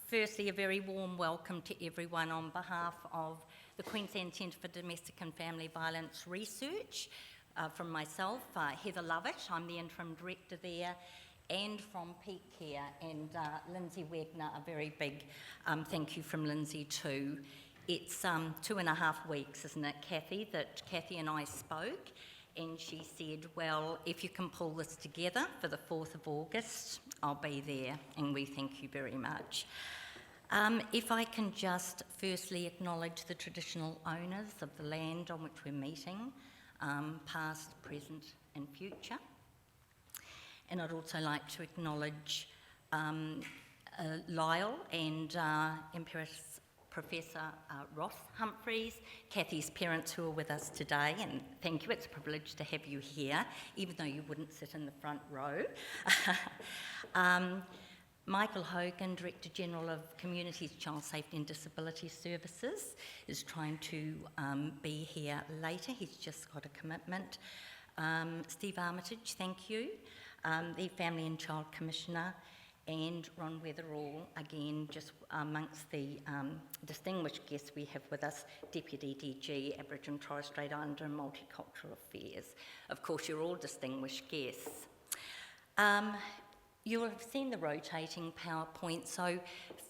Firstly, a very warm welcome to everyone on behalf of the Queensland Centre for Domestic and Family Violence Research, from myself, Heather Lovett, I'm the Interim Director there, and from Peak Care, and Lindsay Wagner, a very big thank you from Lindsay too. It's 2.5 weeks, isn't it, Cathy, that Cathy and I spoke, and she said, well, if you can pull this together for the 4th of August, I'll be there, and we thank you very much. If I can just firstly acknowledge the traditional owners of the land on which we're meeting, past, present and future. And I'd also like to acknowledge Lyle and Empress Professor Ross Humphreys, Cathy's parents who are with us today, and thank you, it's a privilege to have you here, even though you wouldn't sit in the front row. Michael Hogan, Director General of Communities, Child Safety and Disability Services, is trying to be here later. He's just got a commitment. Steve Armitage, thank you. The Family and Child Commissioner, and Ron Weatherall, again, just amongst the distinguished guests we have with us, Deputy DG, Aboriginal and Torres Strait Islander and Multicultural Affairs. Of course, you're all distinguished guests. You'll have seen the rotating PowerPoint, so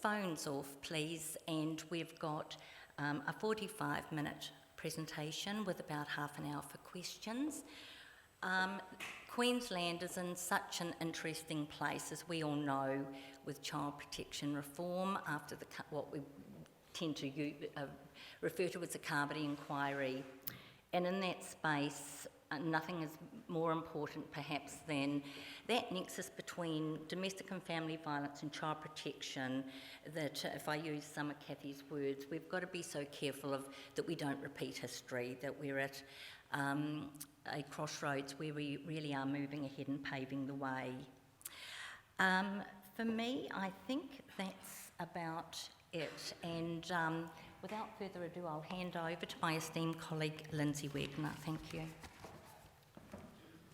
phones off, please, and we've got a 45-minute presentation with about half an hour for questions. Queensland is in such an interesting place, as we all know, with child protection reform after what we tend to refer to as the Carmody inquiry. And in that space, nothing is more important perhaps than that nexus between domestic and family violence and child protection that, if I use some of Cathy's words, we've got to be so careful of that we don't repeat history, that we're at a crossroads where we really are moving ahead and paving the way. For me, I think that's about it, and without further ado, I'll hand over to my esteemed colleague Lindsay Wagner. Thank you.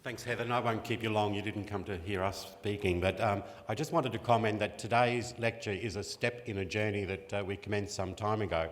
Thanks, Heather, and I won't keep you long. You didn't come to hear us speaking, but I just wanted to comment that today's lecture is a step in a journey that we commenced some time ago.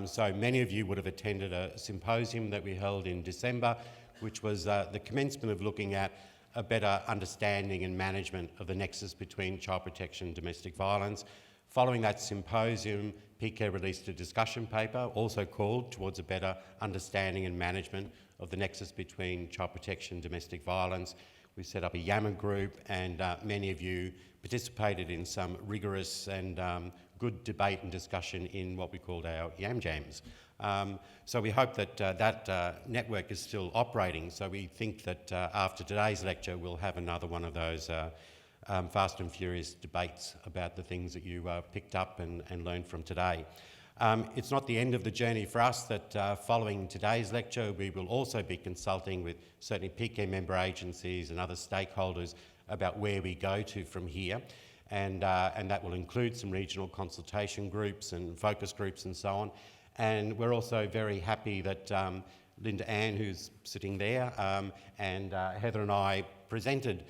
So many of you would have attended a symposium that we held in December, which was the commencement of looking at a better understanding and management of the nexus between child protection and domestic violence. Following that symposium, PCARE released a discussion paper, also called Towards a Better Understanding and Management of the Nexus Between Child Protection and Domestic Violence. We set up a Yammer group, and many of you participated in some rigorous and good debate and discussion in what we called our Yam Jams. So we hope that that network is still operating. So we think that after today's lecture, we'll have another one of those fast and furious debates about the things that you picked up and learned from today. It's not the end of the journey for us that following today's lecture, we will also be consulting with certainly PCARE member agencies and other stakeholders about where we go to from here. And that will include some regional consultation groups and focus groups and so on. And we're also very happy that Linda Ann, who's sitting there, and Heather and I presented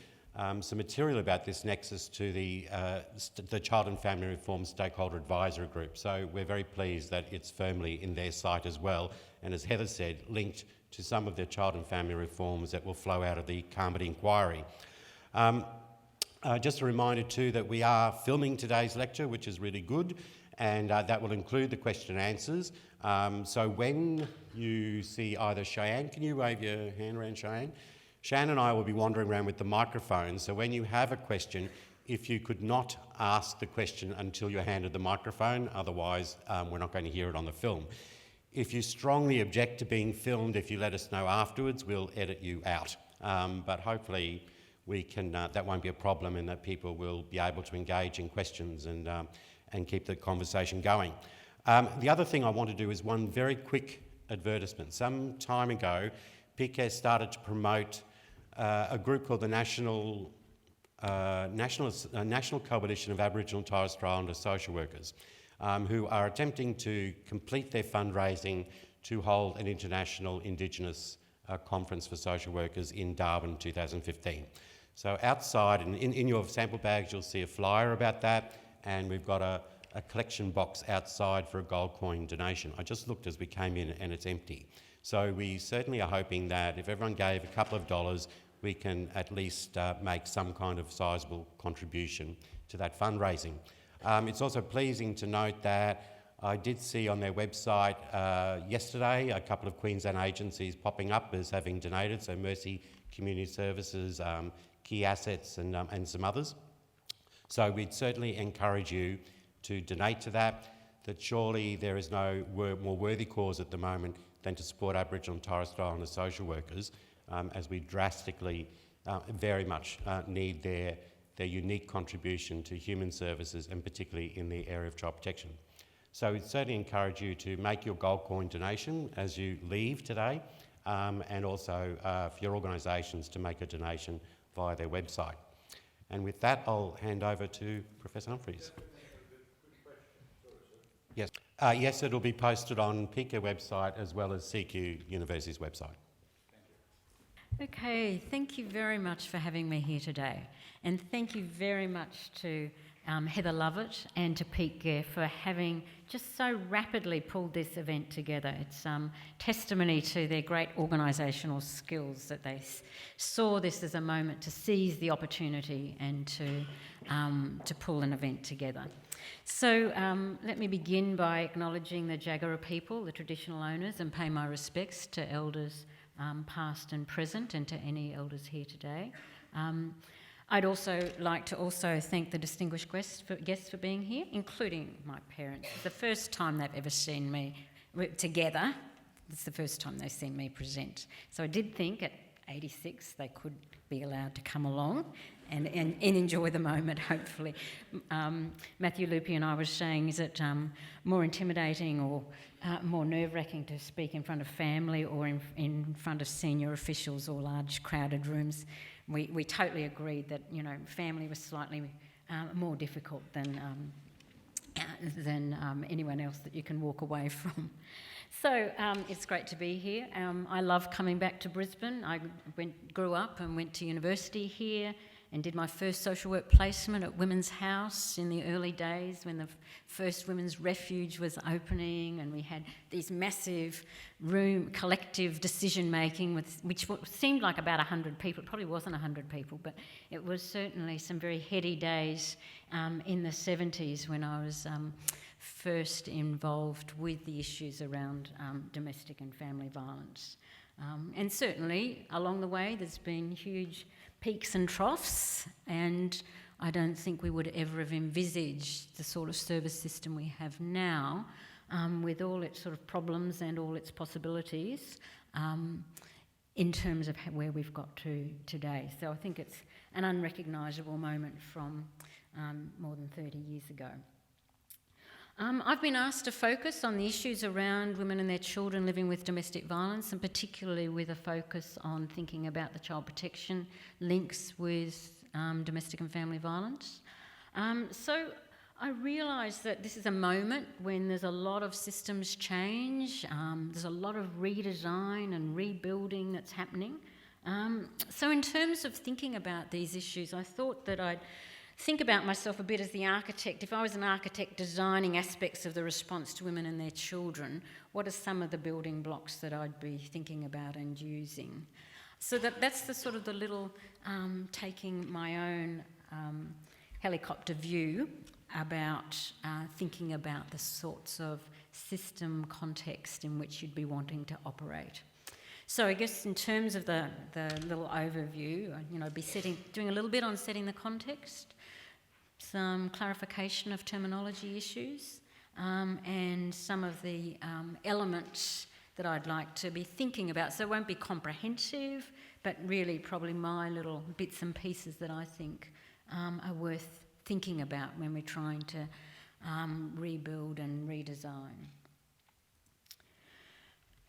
some material about this nexus to the Child and Family Reform Stakeholder Advisory Group. So we're very pleased that it's firmly in their sight as well, and as Heather said, linked to some of the child and family reforms that will flow out of the Carmody inquiry. Just a reminder too that we are filming today's lecture, which is really good, and that will include the question and answers. So when you see either Cheyenne, can you wave your hand around, Cheyenne? Cheyenne and I will be wandering around with the microphone, so when you have a question, if you could not ask the question until you're handed the microphone, otherwise we're not going to hear it on the film. If you strongly object to being filmed, if you let us know afterwards, we'll edit you out. But hopefully we can, that won't be a problem, and that people will be able to engage in questions and keep the conversation going. The other thing I want to do is one very quick advertisement. Some time ago, PCARE started to promote a group called the National Coalition of Aboriginal and Torres Strait Islander Social Workers, who are attempting to complete their fundraising to hold an international Indigenous conference for social workers in Darwin 2015. So outside, and in your sample bags, you'll see a flyer about that, and we've got a collection box outside for a gold coin donation. I just looked as we came in and it's empty. So we certainly are hoping that if everyone gave a couple of dollars, we can at least make some kind of sizable contribution to that fundraising. It's also pleasing to note that I did see on their website yesterday a couple of Queensland agencies popping up as having donated, so Mercy Community Services, Key Assets and some others. So we'd certainly encourage you to donate to that surely there is no more worthy cause at the moment than to support Aboriginal and Torres Strait Islander social workers as we drastically very much need their unique contribution to human services and particularly in the area of child protection. So we'd certainly encourage you to make your gold coin donation as you leave today and also for your organisations to make a donation via their website. And with that, I'll hand over to Professor Humphreys. Yes, yes, it'll be posted on PICA website as well as CQ University's website. Okay, thank you very much for having me here today. And thank you very much to Heather Lovett and to Pete Gare for having just so rapidly pulled this event together. It's testimony to their great organisational skills that they saw this as a moment to seize the opportunity and to pull an event together. So let me begin by acknowledging the Jagera people, the traditional owners, and pay my respects to elders past and present and to any elders here today. I'd also like to thank the distinguished guests for being here, including my parents. It's the first time they've ever seen me together. It's the first time they've seen me present. So I did think at 86 they could be allowed to come along and enjoy the moment, hopefully. Matthew Lupi and I was saying, is it more intimidating or more nerve-wracking to speak in front of family or in front of senior officials or large crowded rooms? We totally agreed that, you know, family was slightly more difficult than anyone else that you can walk away from. So it's great to be here. I love coming back to Brisbane. I grew up and went to university here and did my first social work placement at Women's House in the early days when the first women's refuge was opening, and we had these massive collective decision-making, which seemed like about 100 people. It probably wasn't 100 people, but it was certainly some very heady days in the 70s when I was first involved with the issues around domestic and family violence. And certainly along the way there's been huge peaks and troughs, and I don't think we would ever have envisaged the sort of service system we have now with all its sort of problems and all its possibilities in terms of where we've got to today. So I think it's an unrecognisable moment from more than 30 years ago. I've been asked to focus on the issues around women and their children living with domestic violence, and particularly with a focus on thinking about the child protection links with domestic and family violence. So I realise that this is a moment when there's a lot of systems change, there's a lot of redesign and rebuilding that's happening. So in terms of thinking about these issues, I thought that I'd think about myself a bit as the architect. If I was an architect designing aspects of the response to women and their children, what are some of the building blocks that I'd be thinking about and using? So that's the sort of the little taking my own helicopter view about thinking about the sorts of system context in which you'd be wanting to operate. So I guess in terms of the little overview, you know, doing a little bit on setting the context, some clarification of terminology issues, and some of the elements that I'd like to be thinking about. So it won't be comprehensive, but really probably my little bits and pieces that I think are worth thinking about when we're trying to rebuild and redesign.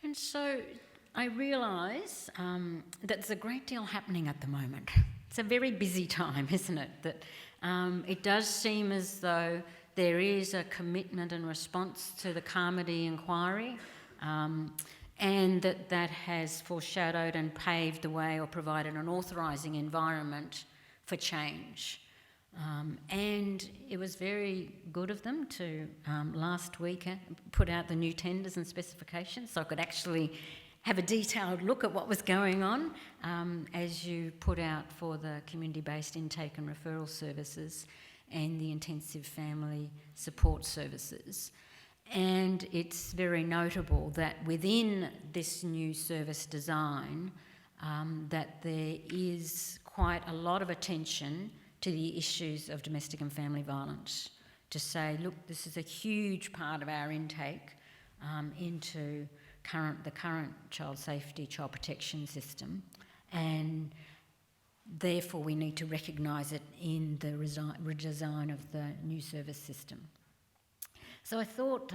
And so I realise that there's a great deal happening at the moment. It's a very busy time, isn't it? That it does seem as though there is a commitment and response to the Carmody inquiry, and that has foreshadowed and paved the way or provided an authorising environment for change. And it was very good of them to last week put out the new tenders and specifications so I could actually have a detailed look at what was going on as you put out for the community-based intake and referral services and the intensive family support services. And it's very notable that within this new service design that there is quite a lot of attention to the issues of domestic and family violence, to say, look, this is a huge part of our intake into the current child safety, child protection system, and therefore we need to recognise it in the redesign of the new service system. So I thought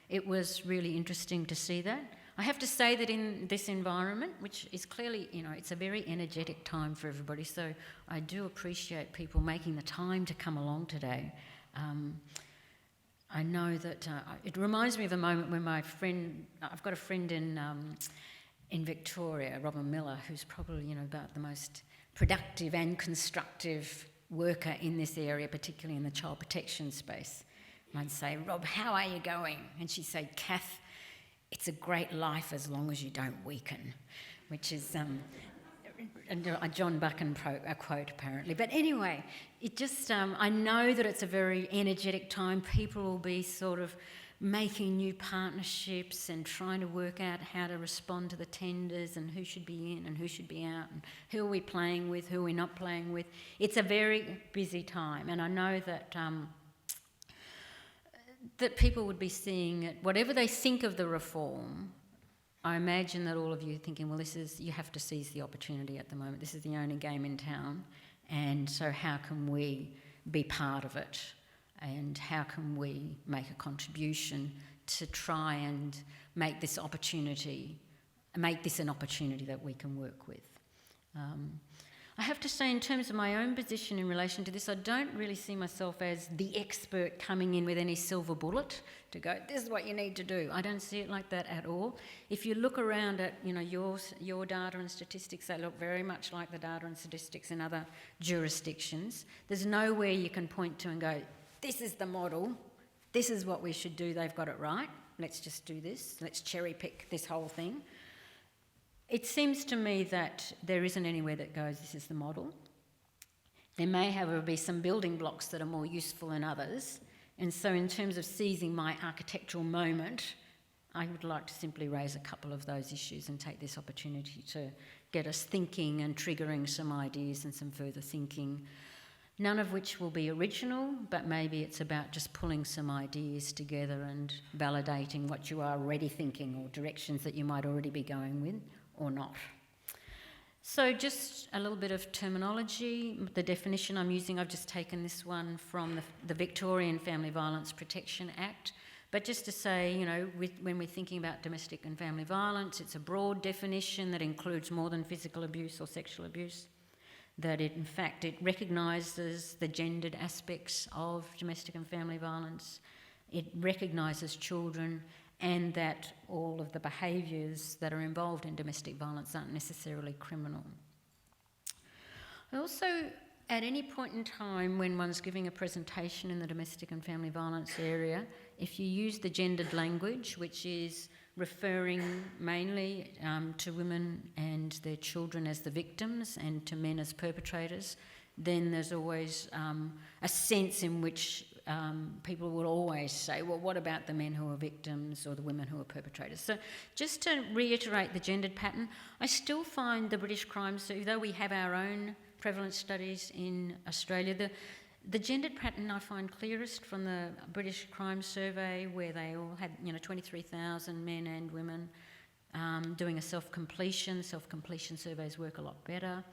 it was really interesting to see that. I have to say that in this environment, which is clearly, it's a very energetic time for everybody, so I do appreciate people making the time to come along today. I know that it reminds me of a moment when I've got a friend in Victoria, Robin Miller, who's probably, about the most productive and constructive worker in this area, particularly in the child protection space. I'd say, Rob, how are you going? And she'd say, Kath, it's a great life as long as you don't weaken, which is a John Buchan quote, apparently. But anyway, it just, I know that it's a very energetic time. People will be sort of making new partnerships and trying to work out how to respond to the tenders and who should be in and who should be out and who are we playing with, who are we not playing with. It's a very busy time, and I know that that people would be seeing it, whatever they think of the reform. I imagine that all of you are thinking, well, you have to seize the opportunity at the moment. This is the only game in town. And so how can we be part of it? And how can we make a contribution to try and make this an opportunity that we can work with? I have to say, in terms of my own position in relation to this, I don't really see myself as the expert coming in with any silver bullet to go, this is what you need to do. I don't see it like that at all. If you look around at your data and statistics, they look very much like the data and statistics in other jurisdictions. There's nowhere you can point to and go, this is the model, this is what we should do, they've got it right, let's just do this, let's cherry pick this whole thing. It seems to me that there isn't anywhere that goes, this is the model. There may, however, be some building blocks that are more useful than others. And so in terms of seizing my architectural moment, I would like to simply raise a couple of those issues and take this opportunity to get us thinking and triggering some ideas and some further thinking. None of which will be original, but maybe it's about just pulling some ideas together and validating what you are already thinking or directions that you might already be going with or not. So just a little bit of terminology. The definition I'm using, I've just taken this one from the Victorian Family Violence Protection Act. But just to say, when we're thinking about domestic and family violence, it's a broad definition that includes more than physical abuse or sexual abuse. That it recognises the gendered aspects of domestic and family violence. It recognises children, and that all of the behaviours that are involved in domestic violence aren't necessarily criminal. Also, at any point in time when one's giving a presentation in the domestic and family violence area, if you use the gendered language, which is referring mainly to women and their children as the victims and to men as perpetrators, then there's always a sense in which people will always say, well, what about the men who are victims or the women who are perpetrators? So just to reiterate the gendered pattern, I still find the British crime survey, though we have our own prevalence studies in Australia, the gendered pattern I find clearest from the British crime survey, where they all had 23,000 men and women doing a self-completion. Self-completion surveys work a lot better.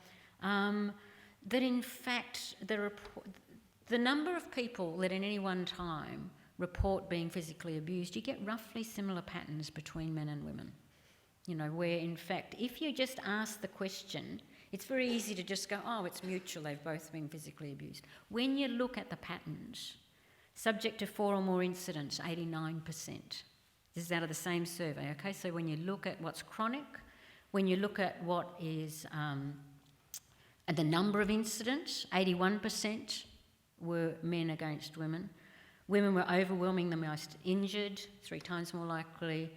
That in fact the number of people that at any one time report being physically abused, you get roughly similar patterns between men and women. Where in fact, if you just ask the question, it's very easy to just go, oh, it's mutual, they've both been physically abused. When you look at the patterns, subject to 4 or more incidents, 89%. This is out of the same survey, okay? So when you look at what's chronic, when you look at what is the number of incidents, 81% were men against women. Women were overwhelmingly the most injured, 3 times more likely,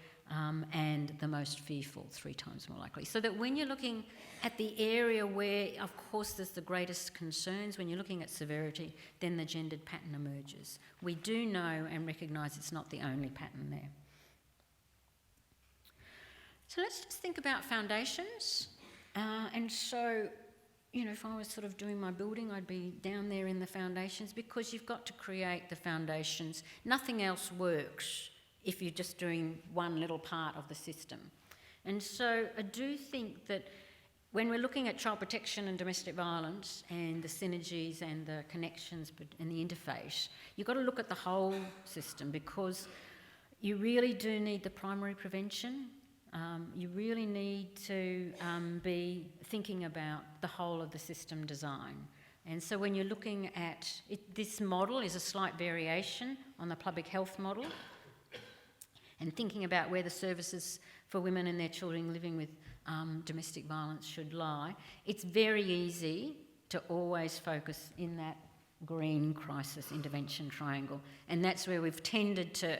and the most fearful, 3 times more likely. So that when you're looking at the area where, of course, there's the greatest concerns, when you're looking at severity, then the gendered pattern emerges. We do know and recognise it's not the only pattern there. So let's just think about foundations. And so, you know, if I was sort of doing my building, I'd be down there in the foundations, because you've got to create the foundations. Nothing else works if you're just doing one little part of the system. And so I do think that when we're looking at child protection and domestic violence and the synergies and the connections and the interface, you've got to look at the whole system, because you really do need the primary prevention. You really need to be thinking about the whole of the system design. And so when you're looking at it, this model is a slight variation on the public health model, and thinking about where the services for women and their children living with domestic violence should lie. It's very easy to always focus in that green crisis intervention triangle, and that's where we've tended to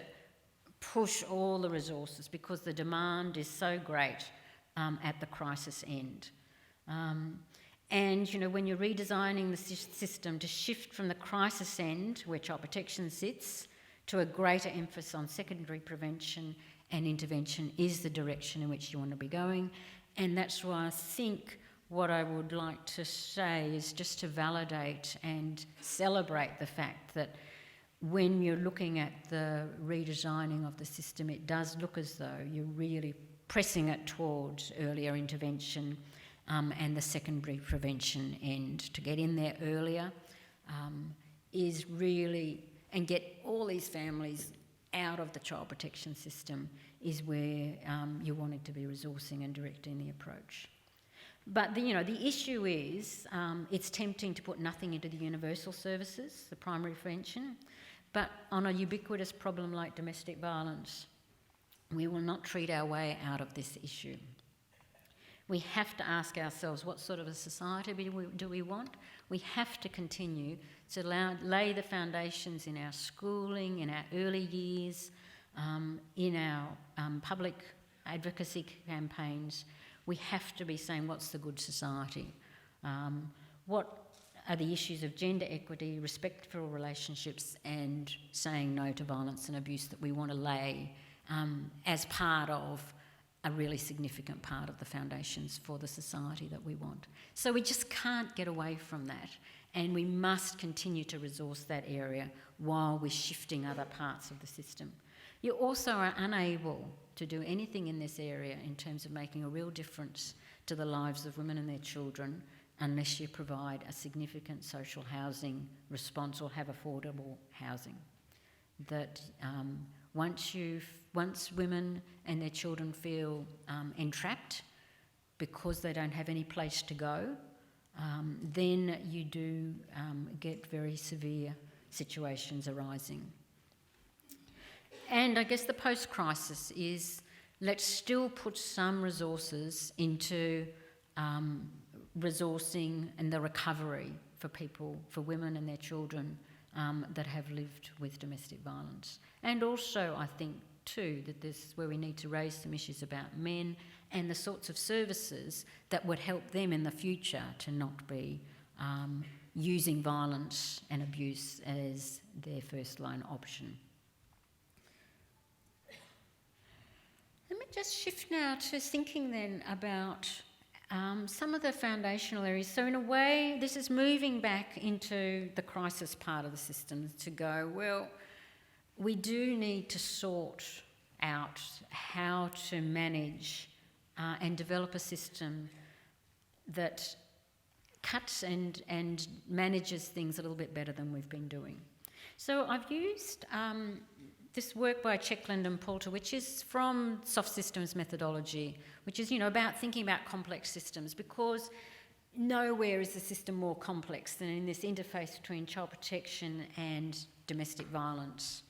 push all the resources, because the demand is so great at the crisis end. And, you know, when you're redesigning the system to shift from the crisis end, where child protection sits, to a greater emphasis on secondary prevention and intervention is the direction in which you want to be going. And that's why I think what I would like to say is just to validate and celebrate the fact that when you're looking at the redesigning of the system, it does look as though you're really pressing it towards earlier intervention and the secondary prevention end. To get in there earlier is really, and get all these families out of the child protection system is where you wanted to be resourcing and directing the approach. But the issue is it's tempting to put nothing into the universal services, the primary prevention, but on a ubiquitous problem like domestic violence, we will not treat our way out of this issue. We have to ask ourselves, what sort of a society do we want? We have to continue to lay the foundations in our schooling, in our early years, in our public advocacy campaigns. We have to be saying, what's the good society? What are the issues of gender equity, respectful relationships, and saying no to violence and abuse that we want to lay as part of a really significant part of the foundations for the society that we want. So we just can't get away from that, and we must continue to resource that area while we're shifting other parts of the system. You also are unable to do anything in this area in terms of making a real difference to the lives of women and their children unless you provide a significant social housing response or have affordable housing. That once women and their children feel entrapped because they don't have any place to go, then you do get very severe situations arising. And I guess the post-crisis is, let's still put some resources into resourcing and the recovery for people, for women and their children that have lived with domestic violence. And also, I think, too, that this is where we need to raise some issues about men and the sorts of services that would help them in the future to not be using violence and abuse as their first-line option. Let me just shift now to thinking then about some of the foundational areas. So in a way, this is moving back into the crisis part of the system to go, well, we do need to sort out how to manage and develop a system that cuts and manages things a little bit better than we've been doing. So I've used this work by Checkland and Poulter, which is from soft systems methodology, which is, about thinking about complex systems, because nowhere is the system more complex than in this interface between child protection and domestic violence.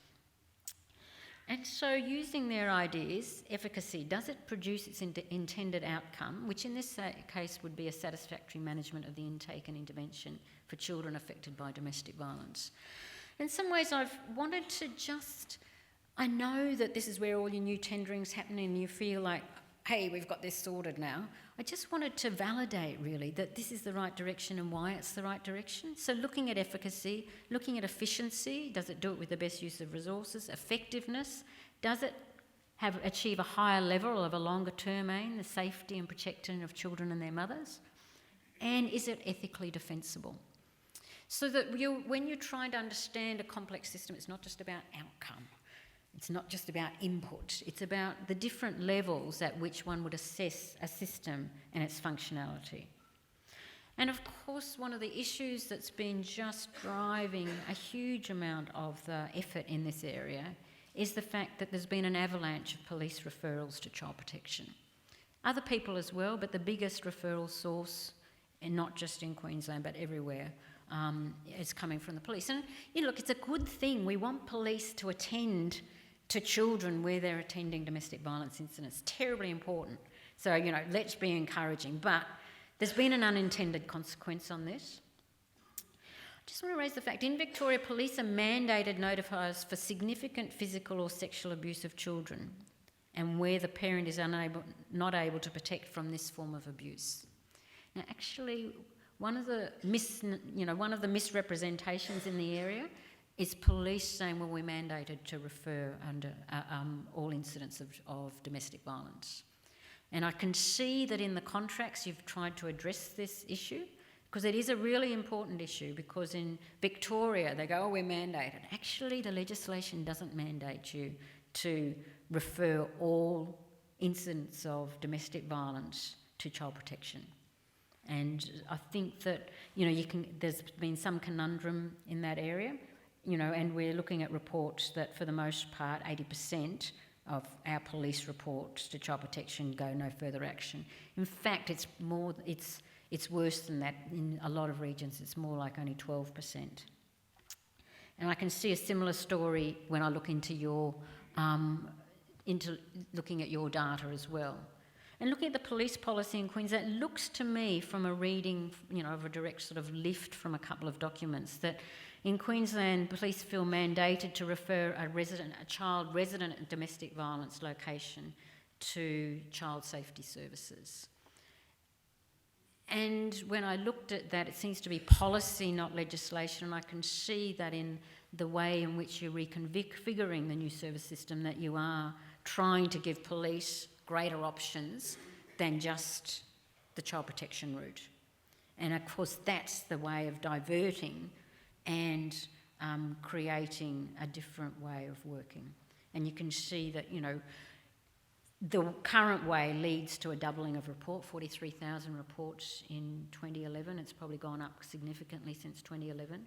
And so using their ideas, efficacy, does it produce its intended outcome, which in this case would be a satisfactory management of the intake and intervention for children affected by domestic violence. In some ways, I've wanted to I know that this is where all your new tendering's happening and you feel like, hey, we've got this sorted now. I just wanted to validate, really, that this is the right direction and why it's the right direction. So looking at efficacy, looking at efficiency, does it do it with the best use of resources? Effectiveness, does it achieve a higher level of a longer-term aim, the safety and protection of children and their mothers? And is it ethically defensible? So that when you're trying to understand a complex system, it's not just about outcome. It's not just about input. It's about the different levels at which one would assess a system and its functionality. And of course, one of the issues that's been just driving a huge amount of the effort in this area is the fact that there's been an avalanche of police referrals to child protection. Other people as well, but the biggest referral source, and not just in Queensland but everywhere, is coming from the police. And look, it's a good thing. We want police to attend to children where they're attending domestic violence incidents. Terribly important. So, let's be encouraging. But there's been an unintended consequence on this. I just want to raise the fact, in Victoria, police are mandated notifiers for significant physical or sexual abuse of children and where the parent is not able to protect from this form of abuse. Now, actually, one of the misrepresentations in the area is police saying, well, we're mandated to refer under all incidents of domestic violence. And I can see that in the contracts you've tried to address this issue, because it is a really important issue, because in Victoria they go, oh, we're mandated. Actually, the legislation doesn't mandate you to refer all incidents of domestic violence to child protection. And I think that, there's been some conundrum in that area. And we're looking at reports that for the most part, 80% of our police reports to child protection go no further action. In fact, it's worse than that. In a lot of regions, it's more like only 12%. And I can see a similar story when I look into looking at your data as well. And looking at the police policy in Queensland, it looks to me from a reading, of a direct sort of lift from a couple of documents, that in Queensland, police feel mandated to refer a child resident at domestic violence location to child safety services. And when I looked at that, it seems to be policy, not legislation, and I can see that in the way in which you're reconfiguring the new service system, that you are trying to give police greater options than just the child protection route. And of course, that's the way of diverting and creating a different way of working. And you can see that, the current way leads to a doubling of 43,000 reports in 2011. It's probably gone up significantly since 2011.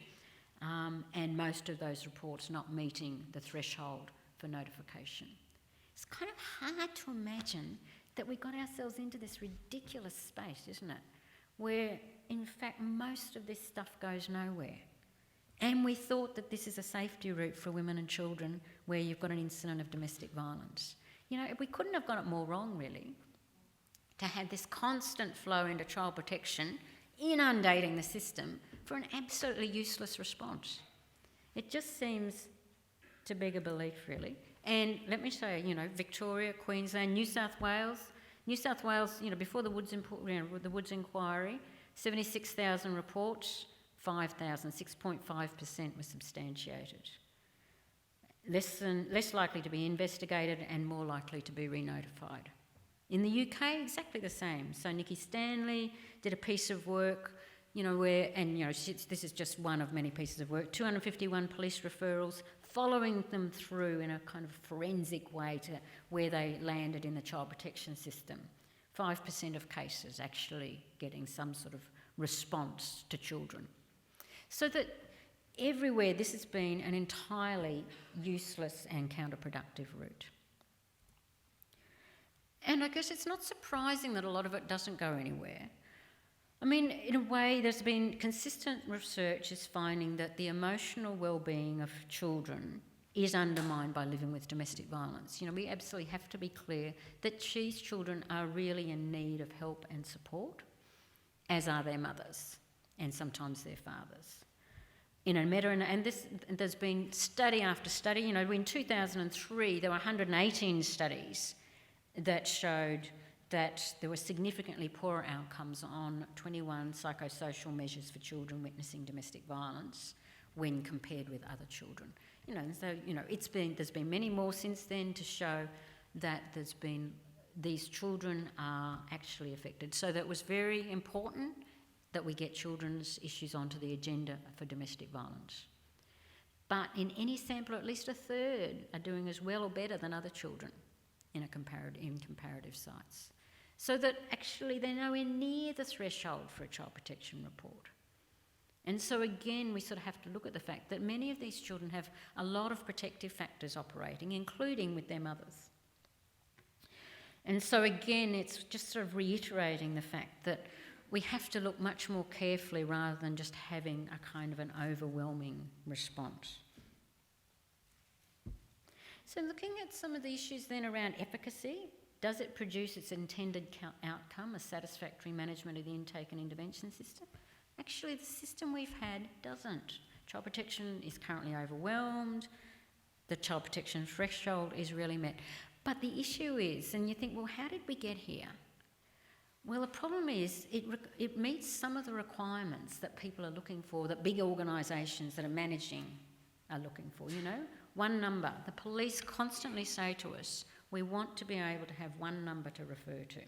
And most of those reports not meeting the threshold for notification. It's kind of hard to imagine that we got ourselves into this ridiculous space, isn't it? Where, in fact, most of this stuff goes nowhere. And we thought that this is a safety route for women and children where you've got an incident of domestic violence. We couldn't have got it more wrong, really, to have this constant flow into child protection, inundating the system for an absolutely useless response. It just seems to beg a belief, really. And let me say, Victoria, Queensland, New South Wales, before the Woods inquiry, 76,000 reports, 5,000, 6.5% were substantiated. Less likely to be investigated and more likely to be re-notified. In the UK, exactly the same. So Nikki Stanley did a piece of work, this is just one of many pieces of work, 251 police referrals, following them through in a kind of forensic way to where they landed in the child protection system. 5% of cases actually getting some sort of response to children. So that everywhere this has been an entirely useless and counterproductive route. And I guess it's not surprising that a lot of it doesn't go anywhere. I mean, in a way, there's been consistent research is finding that the emotional well-being of children is undermined by living with domestic violence. We absolutely have to be clear that these children are really in need of help and support, as are their mothers. and sometimes their fathers. There's been study after study. In 2003 there were 118 studies that showed that there were significantly poorer outcomes on 21 psychosocial measures for children witnessing domestic violence when compared with other children. There's been many more since then to show that these children are actually affected. So that was very important that we get children's issues onto the agenda for domestic violence. But in any sample, at least a third are doing as well or better than other children in comparative sites. So that actually they're nowhere near the threshold for a child protection report. And so again, we sort of have to look at the fact that many of these children have a lot of protective factors operating, including with their mothers. And so again, it's just sort of reiterating the fact that we have to look much more carefully rather than just having a kind of an overwhelming response. So looking at some of the issues then around efficacy, does it produce its intended outcome, a satisfactory management of the intake and intervention system? Actually, the system we've had doesn't. Child protection is currently overwhelmed. The child protection threshold is really met. But the issue is, and you think, well, how did we get here? Well, the problem is it meets some of the requirements that people are looking for, that big organisations that are managing are looking for, One number. The police constantly say to us, we want to be able to have one number to refer to.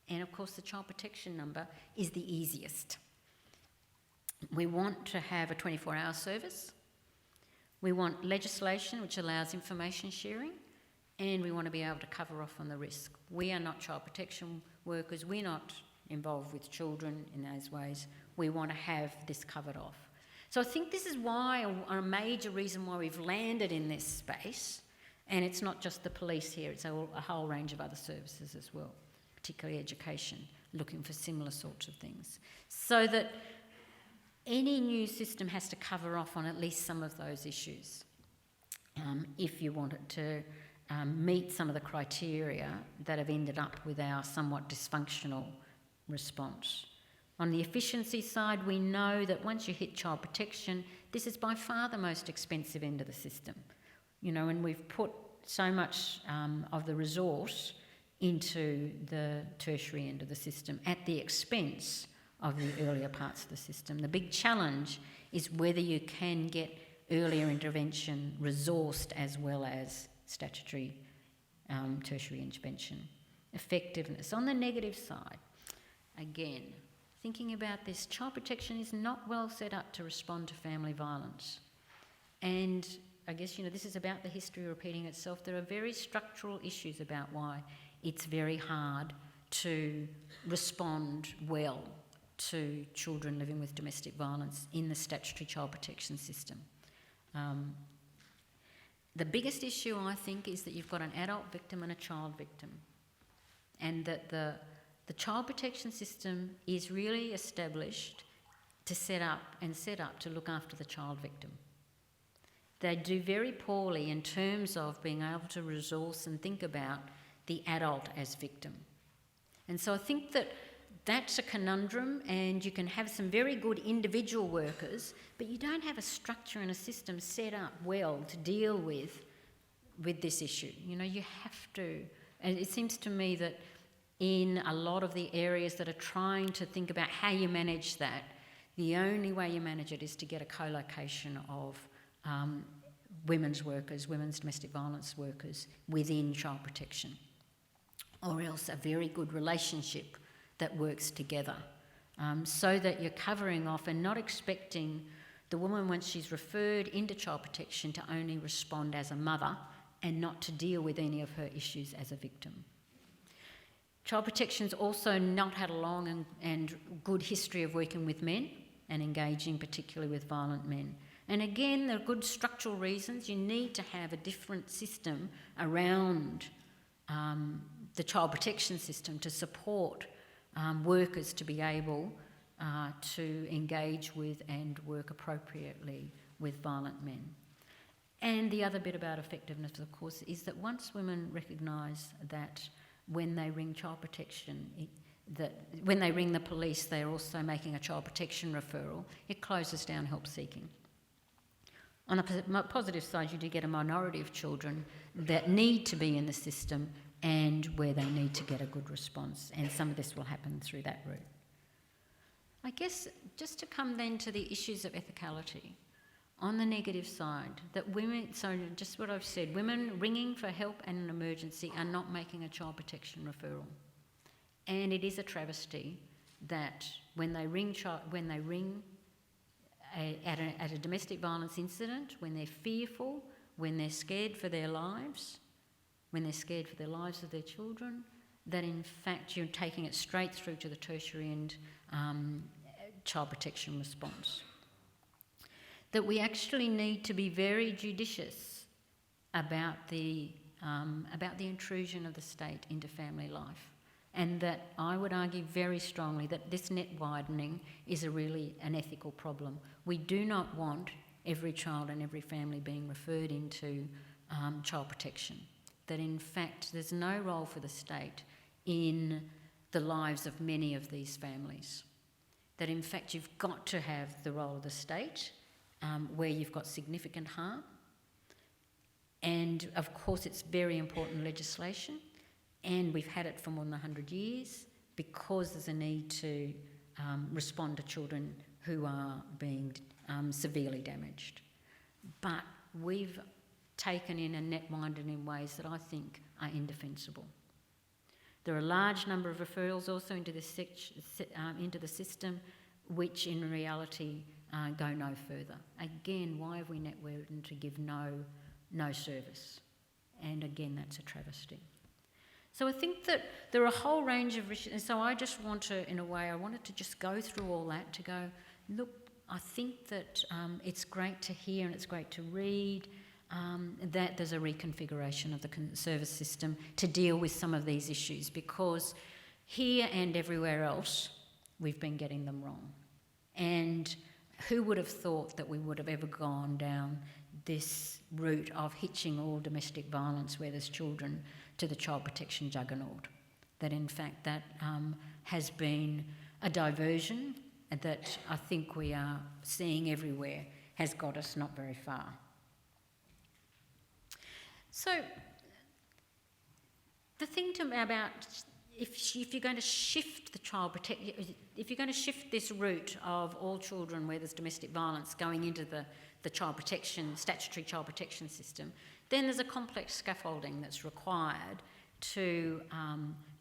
And of course, the child protection number is the easiest. We want to have a 24-hour service. We want legislation which allows information sharing, and we want to be able to cover off on the risk. We are not child protection workers. We're not involved with children in those ways. We want to have this covered off. So I think this is why a major reason why we've landed in this space, and it's not just the police here, it's a whole range of other services as well, particularly education, looking for similar sorts of things. So that any new system has to cover off on at least some of those issues if you want it to meet some of the criteria that have ended up with our somewhat dysfunctional response. On the efficiency side, we know that once you hit child protection, this is by far the most expensive end of the system. And we've put so much of the resource into the tertiary end of the system at the expense of the earlier parts of the system. The big challenge is whether you can get earlier intervention resourced as well as statutory tertiary intervention. Effectiveness. On the negative side, again, thinking about this, child protection is not well set up to respond to family violence. And I guess, this is about the history repeating itself. There are very structural issues about why it's very hard to respond well to children living with domestic violence in the statutory child protection system. The biggest issue, I think, is that you've got an adult victim and a child victim, and that the child protection system is really established to set up to look after the child victim. They do very poorly in terms of being able to resource and think about the adult as victim. And so I think that that's a conundrum, and you can have some very good individual workers, but you don't have a structure and a system set up well to deal with this issue. You have to, and it seems to me that in a lot of the areas that are trying to think about how you manage that, the only way you manage it is to get a co-location of women's domestic violence workers within child protection, or else a very good relationship that works together, so that you're covering off and not expecting the woman, once she's referred into child protection, to only respond as a mother and not to deal with any of her issues as a victim. Child protection's also not had a long and good history of working with men and engaging particularly with violent men. And again, there are good structural reasons. You need to have a different system around the child protection system to support workers to be able to engage with and work appropriately with violent men. And the other bit about effectiveness, of course, is that once women recognise that when they ring child protection, that when they ring the police, they're also making a child protection referral, it closes down help seeking. On the positive side, you do get a minority of children that need to be in the system and where they need to get a good response, and some of this will happen through that route. I guess just to come then to the issues of ethicality, on the negative side, that women, so just what I've said, women ringing for help and an emergency are not making a child protection referral. And it is a travesty that when they ring at a domestic violence incident, when they're fearful, when they're scared for their lives, when they're scared for the lives of their children, that in fact you're taking it straight through to the tertiary and child protection response. That we actually need to be very judicious about the intrusion of the state into family life. And that I would argue very strongly that this net widening is an ethical problem. We do not want every child and every family being referred into child protection. That in fact there's no role for the state in the lives of many of these families. That in fact you've got to have the role of the state where you've got significant harm. And of course it's very important legislation. And we've had it for more than 100 years because there's a need to respond to children who are being severely damaged. But we've taken in and net-minded in ways that I think are indefensible. There are a large number of referrals also into the system which in reality go no further. Again, why have we net-widened to give no service? And again, that's a travesty. So I think that there are a whole range of issues, and so I just want to, in a way, I wanted to just go through all that to go, look, I think that it's great to hear and it's great to read that there's a reconfiguration of the service system to deal with some of these issues, because here and everywhere else we've been getting them wrong. And who would have thought that we would have ever gone down this route of hitching all domestic violence where there's children to the child protection juggernaut? That in fact that has been a diversion that I think we are seeing everywhere has got us not very far. So the thing about if you're going to shift the if you're going to shift this route of all children where there's domestic violence going into the child protection, statutory child protection system, then there's a complex scaffolding that's required to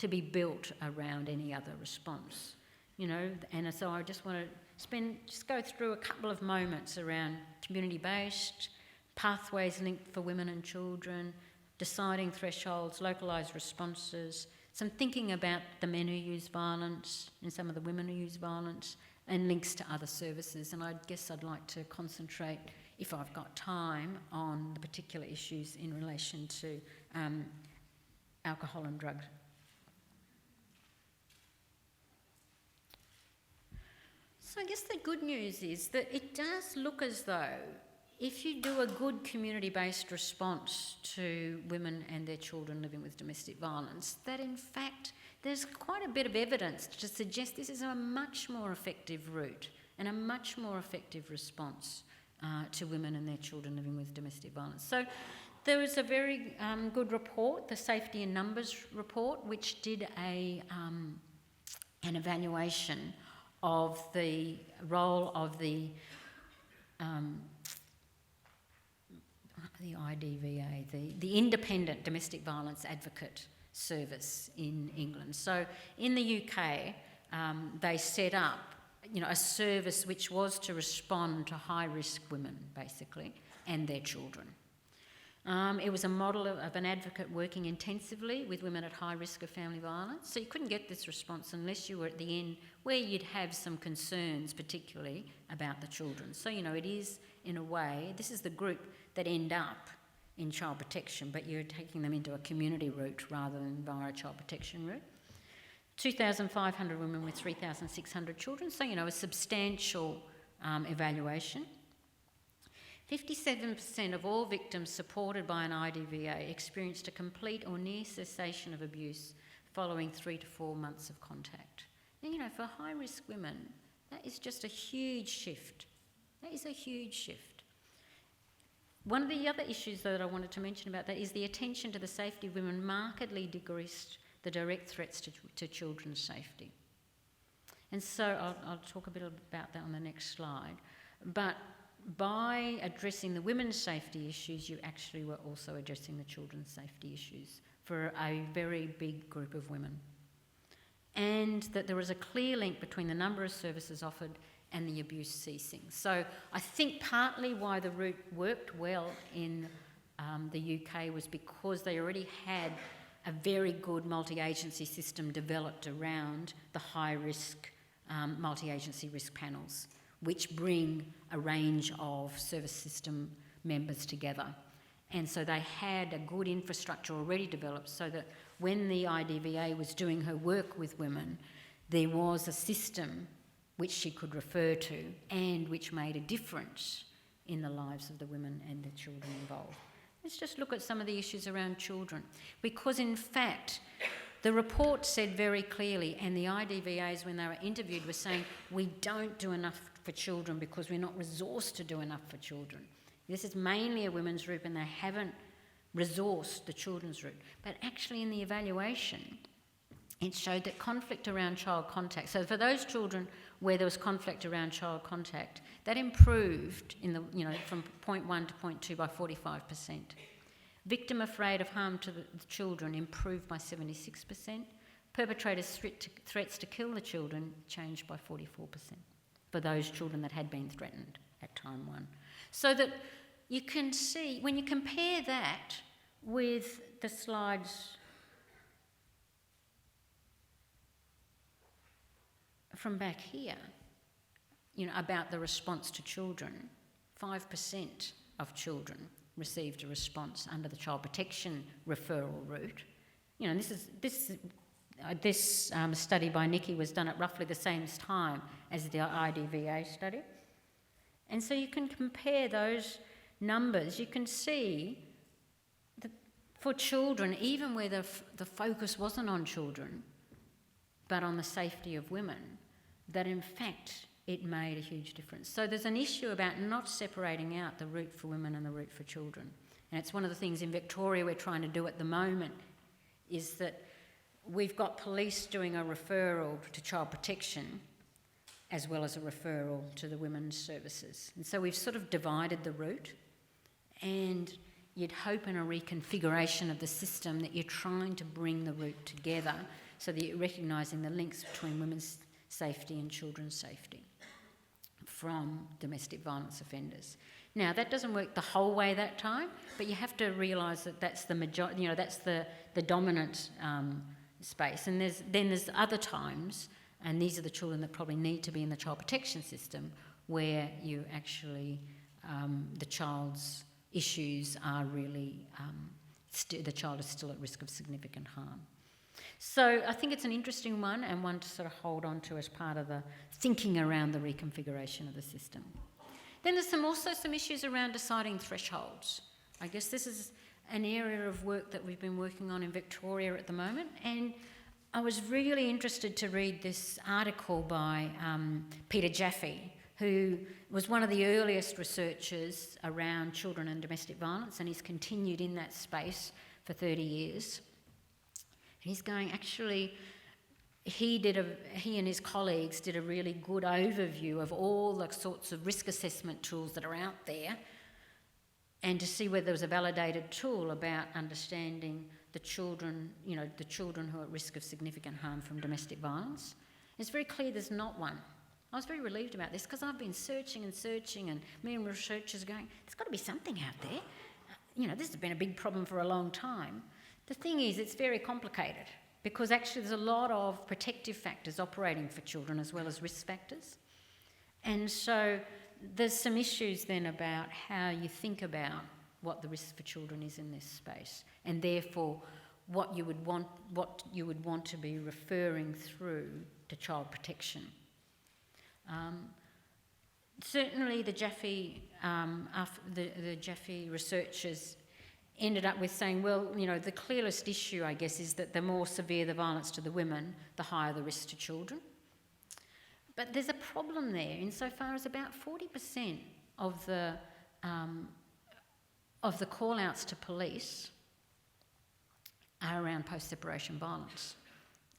be built around any other response, you know. And so I just want to go through a couple of moments around community-based, pathways linked for women and children, deciding thresholds, localised responses, some thinking about the men who use violence and some of the women who use violence, and links to other services. And I guess I'd like to concentrate, if I've got time, on the particular issues in relation to alcohol and drugs. So I guess the good news is that it does look as though if you do a good community-based response to women and their children living with domestic violence, that in fact there's quite a bit of evidence to suggest this is a much more effective route and a much more effective response to women and their children living with domestic violence. So there was a very good report, the Safety in Numbers report, which did an evaluation of the role of the IDVA, the Independent Domestic Violence Advocate Service in England. So in the UK, they set up, a service which was to respond to high-risk women, basically, and their children. It was a model of an advocate working intensively with women at high risk of family violence. So you couldn't get this response unless you were at the end where you'd have some concerns, particularly about the children. So, it is, in a way, this is the group that end up in child protection, but you're taking them into a community route rather than via a child protection route. 2,500 women with 3,600 children, so, a substantial evaluation. 57% of all victims supported by an IDVA experienced a complete or near cessation of abuse following 3 to 4 months of contact. Now, you know, for high-risk women, that is just a huge shift. That is a huge shift. One of the other issues that I wanted to mention about that is the attention to the safety of women markedly decreased the direct threats to children's safety. And so I'll talk a bit about that on the next slide. But by addressing the women's safety issues, you actually were also addressing the children's safety issues for a very big group of women. And that there was a clear link between the number of services offered and the abuse ceasing. So I think partly why the route worked well in the UK was because they already had a very good multi-agency system developed around the high-risk multi-agency risk panels, which bring a range of service system members together. And so they had a good infrastructure already developed so that when the IDVA was doing her work with women, there was a system which she could refer to and which made a difference in the lives of the women and the children involved. Let's just look at some of the issues around children. Because in fact, the report said very clearly, and the IDVAs when they were interviewed were saying, we don't do enough for children because we're not resourced to do enough for children. This is mainly a women's route and they haven't resourced the children's route. But actually in the evaluation, it showed that conflict around child contact, so for those children where there was conflict around child contact, that improved in the, from point 1 to point 2 by 45%. Victim afraid of harm to the children improved by 76%. Perpetrators' threats to kill the children changed by 44% for those children that had been threatened at time 1. So that you can see, when you compare that with the slides from back here, about the response to children, 5% of children received a response under the child protection referral route. This study by Nikki was done at roughly the same time as the IDVA study. And so you can compare those numbers. You can see that for children, even where the focus wasn't on children, but on the safety of women, that in fact it made a huge difference. So there's an issue about not separating out the route for women and the route for children. And it's one of the things in Victoria we're trying to do at the moment, is that we've got police doing a referral to child protection as well as a referral to the women's services. And so we've sort of divided the route, and you'd hope in a reconfiguration of the system that you're trying to bring the route together so that you're recognising the links between women's safety and children's safety from domestic violence offenders. Now, that doesn't work the whole way that time, but you have to realise that that's the majority, that's the dominant space. And there's other times, and these are the children that probably need to be in the child protection system, where you actually, the child's issues are really, the child is still at risk of significant harm. So I think it's an interesting one, and one to sort of hold on to as part of the thinking around the reconfiguration of the system. Then there's also some issues around deciding thresholds. I guess this is an area of work that we've been working on in Victoria at the moment, and I was really interested to read this article by Peter Jaffe, who was one of the earliest researchers around children and domestic violence, and he's continued in that space for 30 years. He's going, actually, he and his colleagues did a really good overview of all the sorts of risk assessment tools that are out there, and to see whether there was a validated tool about understanding the children, the children who are at risk of significant harm from domestic violence. It's very clear there's not one. I was very relieved about this because I've been searching, and me and researchers are going, there's got to be something out there. This has been a big problem for a long time. The thing is, it's very complicated because actually there's a lot of protective factors operating for children as well as risk factors. And so there's some issues then about how you think about what the risk for children is in this space, and therefore what you would want to be referring through to child protection. Certainly the Jaffe researchers ended up with saying, well, the clearest issue, I guess, is that the more severe the violence to the women, the higher the risk to children. But there's a problem there insofar as about 40% of the call-outs to police are around post-separation violence.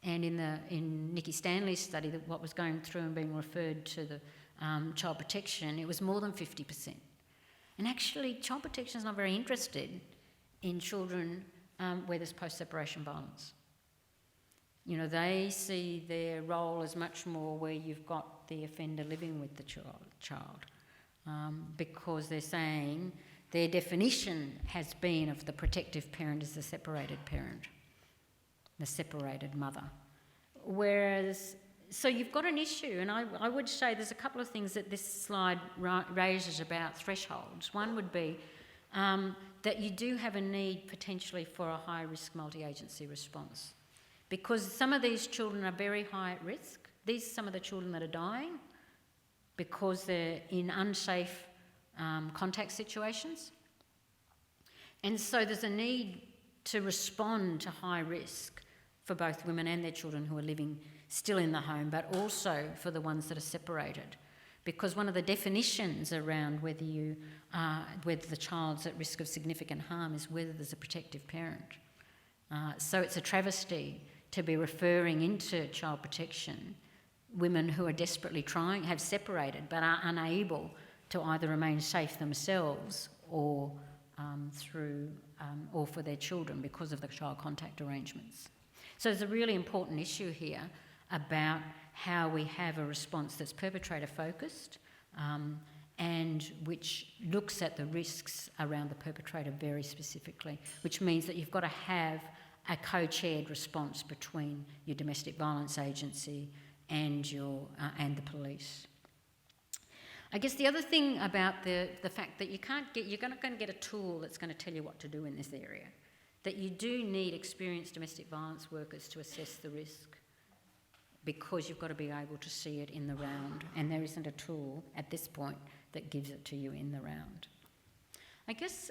And in Nikki Stanley's study, what was going through and being referred to the child protection, it was more than 50%. And actually, child protection is not very interested in children where there's post-separation violence. They see their role as much more where you've got the offender living with the child, because they're saying their definition has been of the protective parent as the separated parent, the separated mother. So you've got an issue, and I would say there's a couple of things that this slide raises about thresholds. One would be that you do have a need potentially for a high-risk multi-agency response, because some of these children are very high at risk. These are some of the children that are dying because they're in unsafe contact situations. And so there's a need to respond to high risk for both women and their children who are living still in the home, but also for the ones that are separated. Because one of the definitions around whether the child's at risk of significant harm is whether there's a protective parent. So it's a travesty to be referring into child protection women who are desperately trying, have separated, but are unable to either remain safe themselves or or for their children because of the child contact arrangements. So there's a really important issue here about how we have a response that's perpetrator-focused and which looks at the risks around the perpetrator very specifically, which means that you've got to have a co-chaired response between your domestic violence agency and the police. I guess the other thing about the fact that you're not going to get a tool that's going to tell you what to do in this area, that you do need experienced domestic violence workers to assess the risk, because you've got to be able to see it in the round, and there isn't a tool at this point that gives it to you in the round. I guess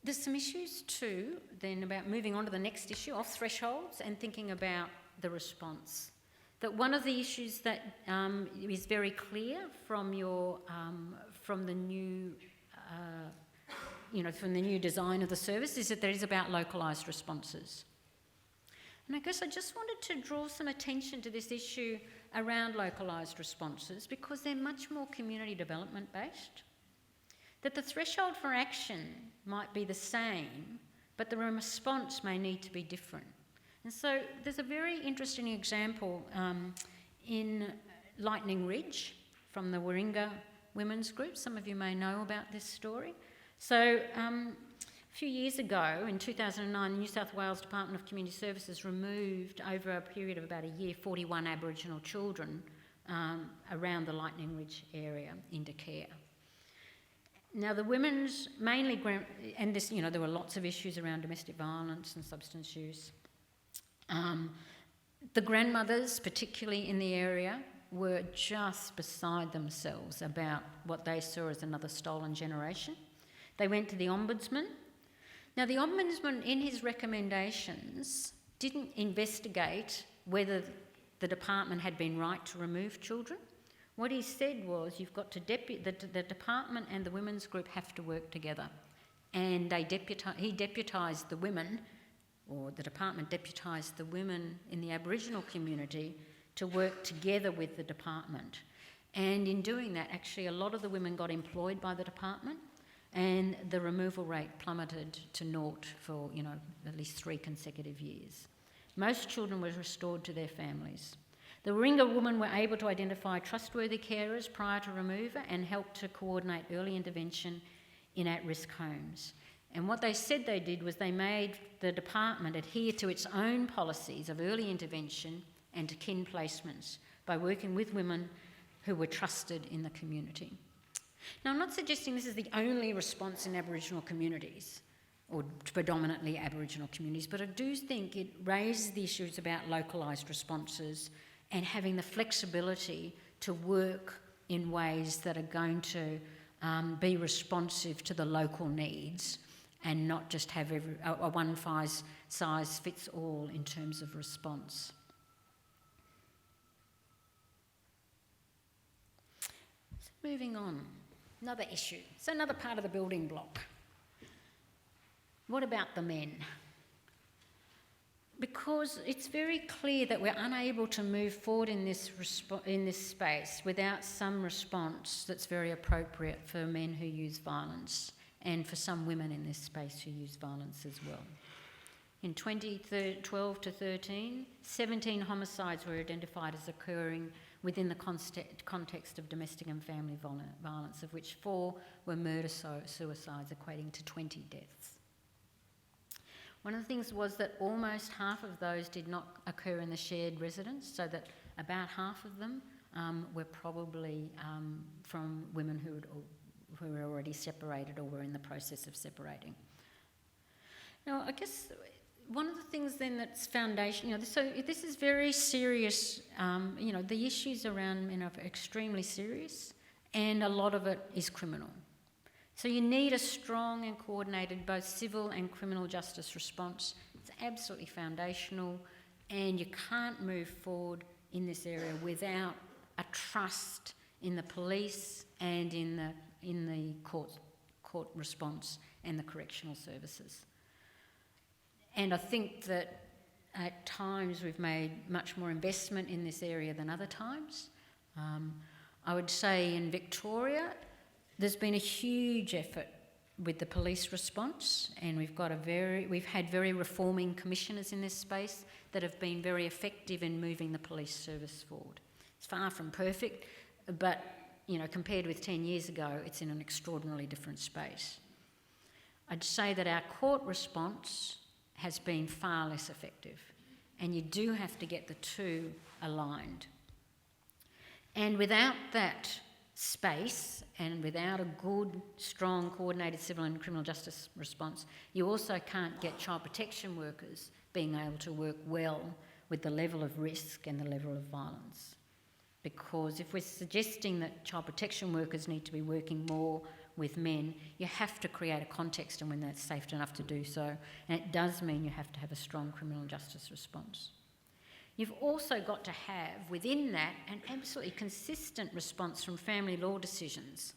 there's some issues too then about moving on to the next issue of thresholds and thinking about the response. That one of the issues that is very clear from the new design of the service is that there is about localised responses. And I guess I just wanted to draw some attention to this issue around localised responses because they're much more community development based. That the threshold for action might be the same, but the response may need to be different. And so there's a very interesting example in Lightning Ridge from the Warringah Women's Group. Some of you may know about this story. So a few years ago, in 2009, the New South Wales Department of Community Services removed, over a period of about a year, 41 Aboriginal children around the Lightning Ridge area into care. Now, the women's mainly, and this, there were lots of issues around domestic violence and substance use. The grandmothers, particularly in the area, were just beside themselves about what they saw as another stolen generation. They went to the Ombudsman. Now, the Ombudsman, in his recommendations, didn't investigate whether the department had been right to remove children. What he said was, you've got to the department and the women's group have to work together. And he deputised the women, or the department deputised the women in the Aboriginal community to work together with the department. And in doing that, actually, a lot of the women got employed by the department, and the removal rate plummeted to naught for, at least 3 consecutive years. Most children were restored to their families. The Warringah women were able to identify trustworthy carers prior to removal and help to coordinate early intervention in at-risk homes. And what they said they did was they made the department adhere to its own policies of early intervention and to kin placements by working with women who were trusted in the community. Now, I'm not suggesting this is the only response in Aboriginal communities, or predominantly Aboriginal communities, but I do think it raises the issues about localised responses and having the flexibility to work in ways that are going to be responsive to the local needs and not just have a one-size-fits-all in terms of response. So moving on, another issue. So another part of the building block. What about the men? Because it's very clear that we're unable to move forward in this space without some response that's very appropriate for men who use violence and for some women in this space who use violence as well. In 2012 to 13, 17 homicides were identified as occurring within the context of domestic and family violence, of which 4 were murder-suicides, equating to 20 deaths. One of the things was that almost half of those did not occur in the shared residence, so that about half of them were probably from women who were already separated or were in the process of separating. Now, I guess one of the things then that's foundation, so this is very serious, the issues around men are extremely serious, and a lot of it is criminal. So you need a strong and coordinated both civil and criminal justice response. It's absolutely foundational, and you can't move forward in this area without a trust in the police and in the court response and the correctional services. And I think that at times we've made much more investment in this area than other times. I would say in Victoria, there's been a huge effort with the police response, and we've had very reforming commissioners in this space that have been very effective in moving the police service forward. It's far from perfect, but compared with 10 years ago, it's in an extraordinarily different space. I'd say that our court response has been far less effective, and you do have to get the two aligned. And without that space and without a good, strong, coordinated civil and criminal justice response, you also can't get child protection workers being able to work well with the level of risk and the level of violence. Because if we're suggesting that child protection workers need to be working more with men, you have to create a context in when that's safe enough to do so, and it does mean you have to have a strong criminal justice response. You've also got to have, within that, an absolutely consistent response from family law decisions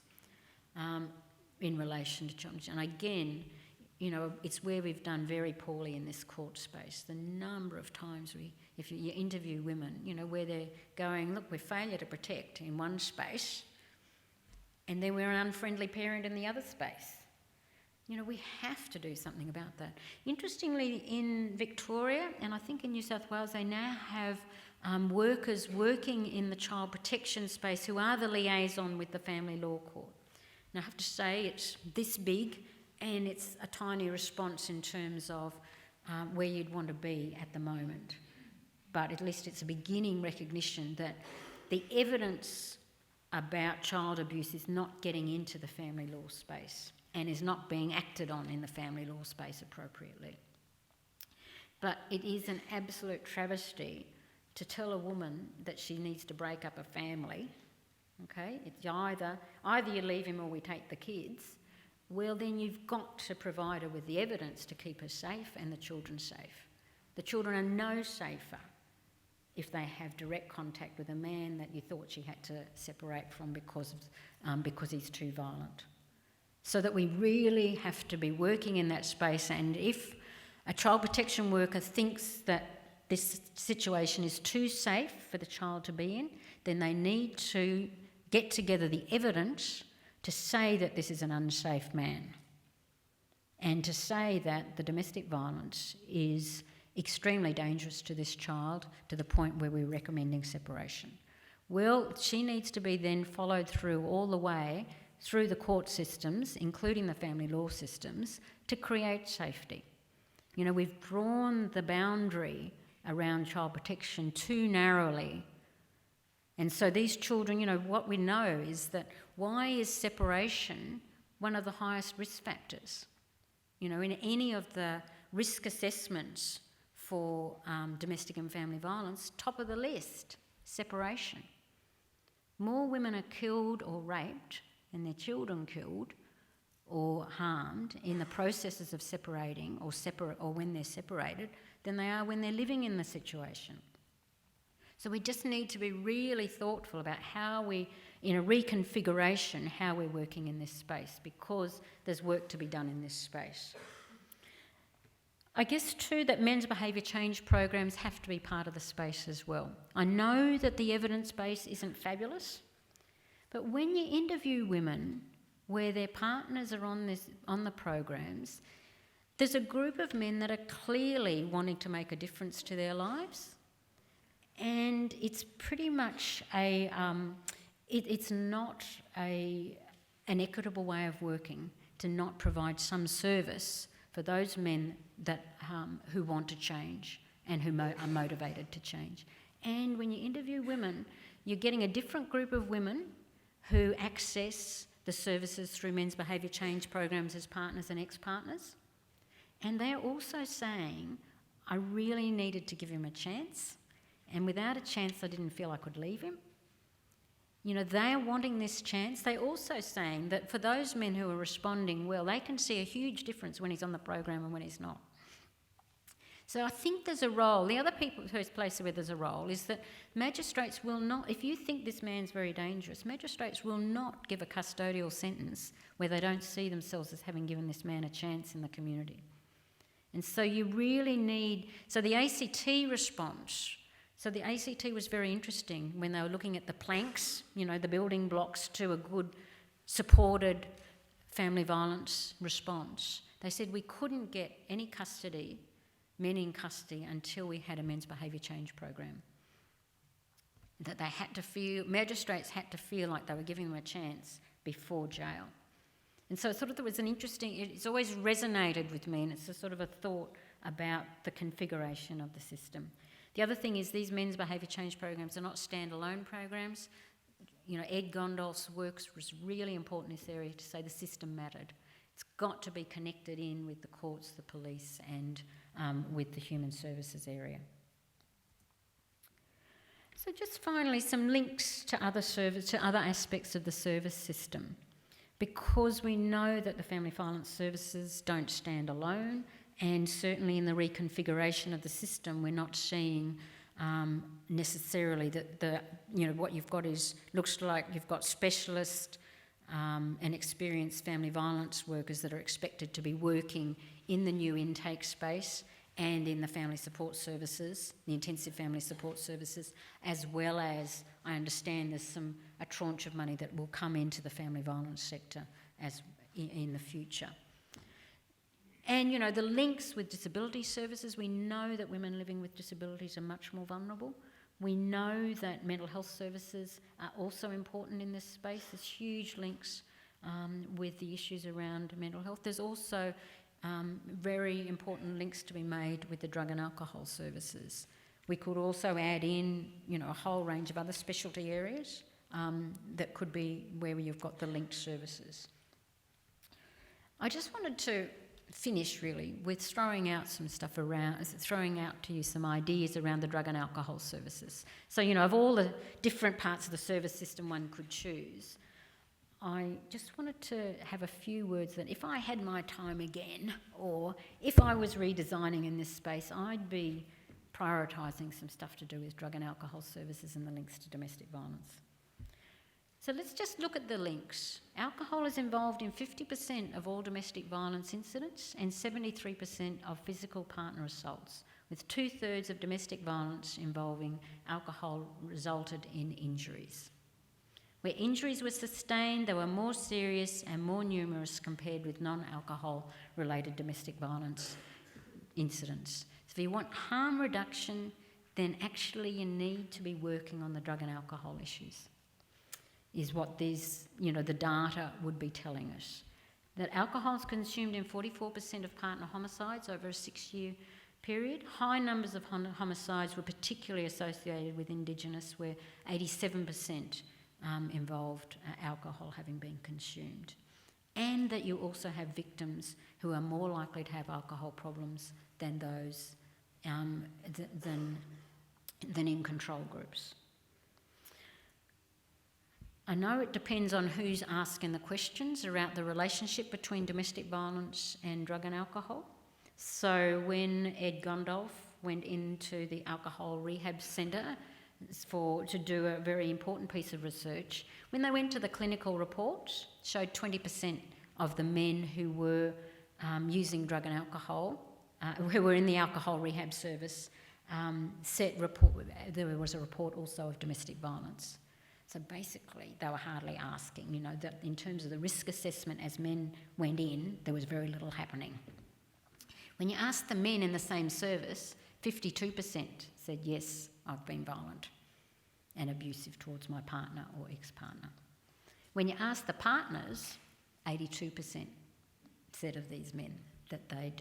in relation to children. And again, it's where we've done very poorly in this court space. The number of times if you interview women, where they're going, look, we're failure to protect in one space, and then we're an unfriendly parent in the other space. We have to do something about that. Interestingly, in Victoria, and I think in New South Wales, they now have workers working in the child protection space who are the liaison with the family law court. Now, I have to say it's this big, and it's a tiny response in terms of where you'd want to be at the moment. But at least it's a beginning recognition that the evidence about child abuse is not getting into the family law space and is not being acted on in the family law space appropriately. But it is an absolute travesty to tell a woman that she needs to break up a family, okay? It's either you leave him or we take the kids. Well, then you've got to provide her with the evidence to keep her safe and the children safe. The children are no safer if they have direct contact with a man that you thought she had to separate from because he's too violent. So that we really have to be working in that space, and if a child protection worker thinks that this situation is too safe for the child to be in, then they need to get together the evidence to say that this is an unsafe man and to say that the domestic violence is extremely dangerous to this child to the point where we're recommending separation. Well, she needs to be then followed through all the way through the court systems, including the family law systems, to create safety. We've drawn the boundary around child protection too narrowly. And so these children, what we know is that why is separation one of the highest risk factors? In any of the risk assessments for domestic and family violence, top of the list, separation. More women are killed or raped and their children killed or harmed in the processes of separating or when they're separated than they are when they're living in the situation. So we just need to be really thoughtful about how we, in a reconfiguration, how we're working in this space, because there's work to be done in this space. I guess too that men's behaviour change programs have to be part of the space as well. I know that the evidence base isn't fabulous, but when you interview women where their partners are on the programs, there's a group of men that are clearly wanting to make a difference to their lives, and it's pretty much it's not an equitable way of working to not provide some service for those men that who want to change and who are motivated to change. And when you interview women, you're getting a different group of women who access the services through men's behaviour change programs as partners and ex-partners. And they're also saying, I really needed to give him a chance, and without a chance I didn't feel I could leave him. You know, they are wanting this chance. They're also saying that for those men who are responding well, they can see a huge difference when he's on the program and when he's not. So I think there's a role. The other place where there's a role is that magistrates will not, if you think this man's very dangerous, magistrates will not give a custodial sentence where they don't see themselves as having given this man a chance in the community. And so you really need, so the ACT response, so the ACT was very interesting when they were looking at the planks, you know, the building blocks to a good, supported family violence response. They said we couldn't get any men in custody until we had a men's behaviour change program. That they had to feel, magistrates had to feel like they were giving them a chance before jail. And so I thought there was an interesting, it's always resonated with me, and it's a sort of a thought about the configuration of the system. The other thing is these men's behaviour change programs are not standalone programs. You know, Ed Gondolf's work was really important in this area to say the system mattered. It's got to be connected in with the courts, the police, and with the human services area. So just finally, some links to other aspects of the service system. Because we know that the family violence services don't stand alone, and certainly in the reconfiguration of the system, we're not seeing necessarily that what you've got looks like you've got specialist and experienced family violence workers that are expected to be working in the new intake space and in the family support services, the intensive family support services, as well as I understand there's a tranche of money that will come into the family violence sector as in the future. And, you know, the links with disability services, we know that women living with disabilities are much more vulnerable. We know that mental health services are also important in this space. There's huge links with the issues around mental health. There's also very important links to be made with the drug and alcohol services. We could also add in, you know, a whole range of other specialty areas that could be where you've got the linked services. I just wanted to finish really with throwing out to you some ideas around the drug and alcohol services. So, you know, of all the different parts of the service system one could choose, I just wanted to have a few words that if I had my time again, or if I was redesigning in this space, I'd be prioritising some stuff to do with drug and alcohol services and the links to domestic violence. So let's just look at the links. Alcohol is involved in 50% of all domestic violence incidents and 73% of physical partner assaults, with 2/3 of domestic violence involving alcohol resulted in injuries. Where injuries were sustained, they were more serious and more numerous compared with non-alcohol related domestic violence incidents. So if you want harm reduction, then actually you need to be working on the drug and alcohol issues, is what these, you know, the data would be telling us. That alcohol is consumed in 44% of partner homicides over a 6-year period. High numbers of homicides were particularly associated with Indigenous, where 87% involved alcohol having been consumed. And that you also have victims who are more likely to have alcohol problems than those than in control groups. I know it depends on who's asking the questions around the relationship between domestic violence and drug and alcohol. So when Ed Gondolf went into the alcohol rehab centre to do a very important piece of research, when they went to the clinical reports, showed 20% of the men who were using drug and alcohol, who were in the alcohol rehab service, there was a report also of domestic violence. So basically, they were hardly asking, that in terms of the risk assessment as men went in, there was very little happening. When you asked the men in the same service, 52% said, yes, I've been violent and abusive towards my partner or ex-partner. When you asked the partners, 82% said of these men that there'd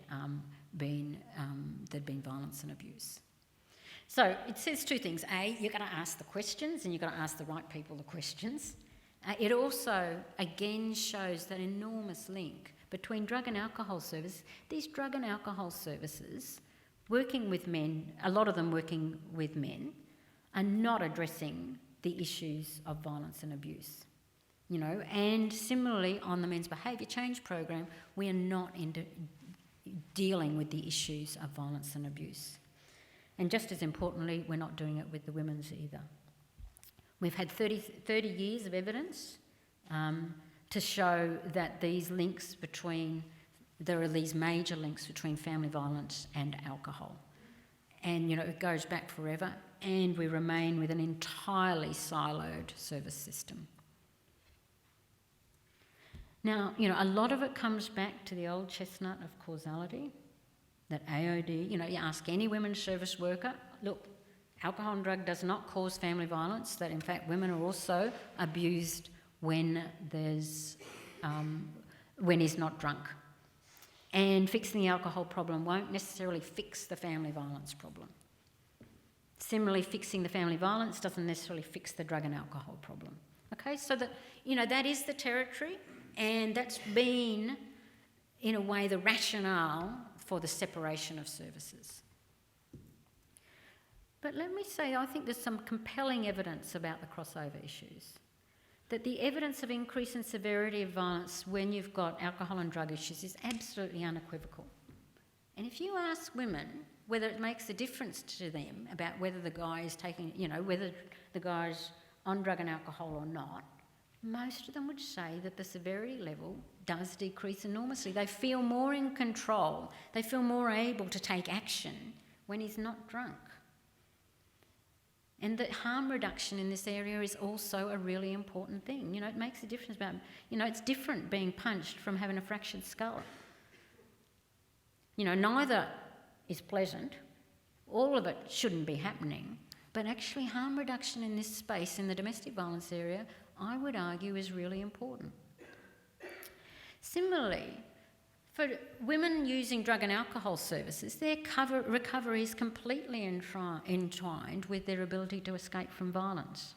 been violence and abuse. So it says two things. A, you've got to ask the questions and you've got to ask the right people the questions. It also, again, shows that enormous link between drug and alcohol services. These drug and alcohol services, working with men, a lot of them working with men, are not addressing the issues of violence and abuse. And similarly on the men's behaviour change program, we are not dealing with the issues of violence and abuse. And just as importantly, we're not doing it with the women's either. We've had 30 years of evidence to show that there are these major links between family violence and alcohol. And, it goes back forever, and we remain with an entirely siloed service system. Now, a lot of it comes back to the old chestnut of causality, that AOD, you ask any women's service worker, look, alcohol and drug does not cause family violence, that in fact women are also abused when he's not drunk. And fixing the alcohol problem won't necessarily fix the family violence problem. Similarly, fixing the family violence doesn't necessarily fix the drug and alcohol problem. Okay, so that is the territory, and that's been, in a way, the rationale for the separation of services. But let me say, I think there's some compelling evidence about the crossover issues. That the evidence of increase in severity of violence when you've got alcohol and drug issues is absolutely unequivocal. And if you ask women whether it makes a difference to them about whether the guy is whether the guy's on drug and alcohol or not, most of them would say that the severity level does decrease enormously. They feel more in control. They feel more able to take action when he's not drunk. And that harm reduction in this area is also a really important thing. It makes a difference about, it's different being punched from having a fractured skull. Neither is pleasant. All of it shouldn't be happening. But actually harm reduction in this space, in the domestic violence area, I would argue is really important. Similarly, for women using drug and alcohol services, their recovery is completely entwined with their ability to escape from violence.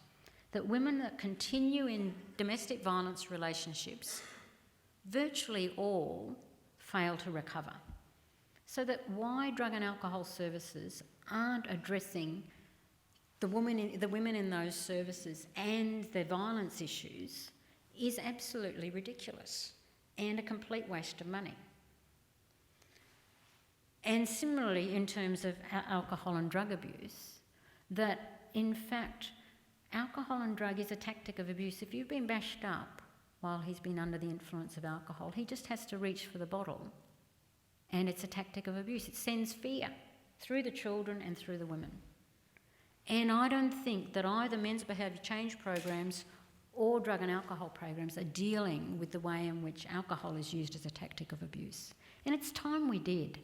That women that continue in domestic violence relationships, virtually all fail to recover. So that why drug and alcohol services aren't addressing the women in those services and their violence issues is absolutely ridiculous and a complete waste of money. And similarly, in terms of alcohol and drug abuse, that in fact, alcohol and drug is a tactic of abuse. If you've been bashed up while he's been under the influence of alcohol, he just has to reach for the bottle, and it's a tactic of abuse. It sends fear through the children and through the women. And I don't think that either men's behaviour change programs or drug and alcohol programs are dealing with the way in which alcohol is used as a tactic of abuse. And it's time we did.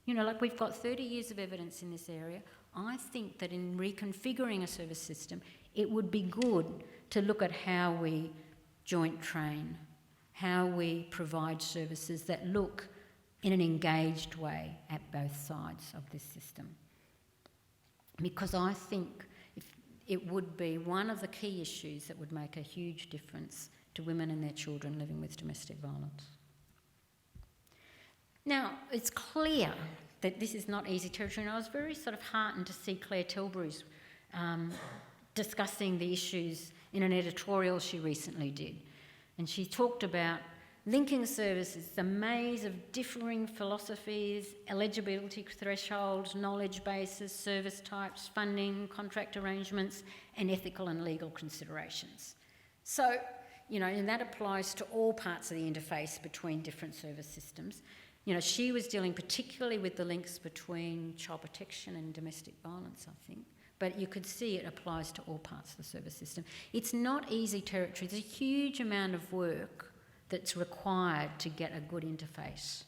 We've got 30 years of evidence in this area. I think that in reconfiguring a service system, it would be good to look at how we joint train, how we provide services that look in an engaged way at both sides of this system. Because I think it would be one of the key issues that would make a huge difference to women and their children living with domestic violence. Now, it's clear that this is not easy territory, and I was very sort of heartened to see Claire Tilbury's discussing the issues in an editorial she recently did. And she talked about linking services, the maze of differing philosophies, eligibility thresholds, knowledge bases, service types, funding, contract arrangements, and ethical and legal considerations. So, and that applies to all parts of the interface between different service systems. She was dealing particularly with the links between child protection and domestic violence, I think. But you could see it applies to all parts of the service system. It's not easy territory. There's a huge amount of work that's required to get a good interface.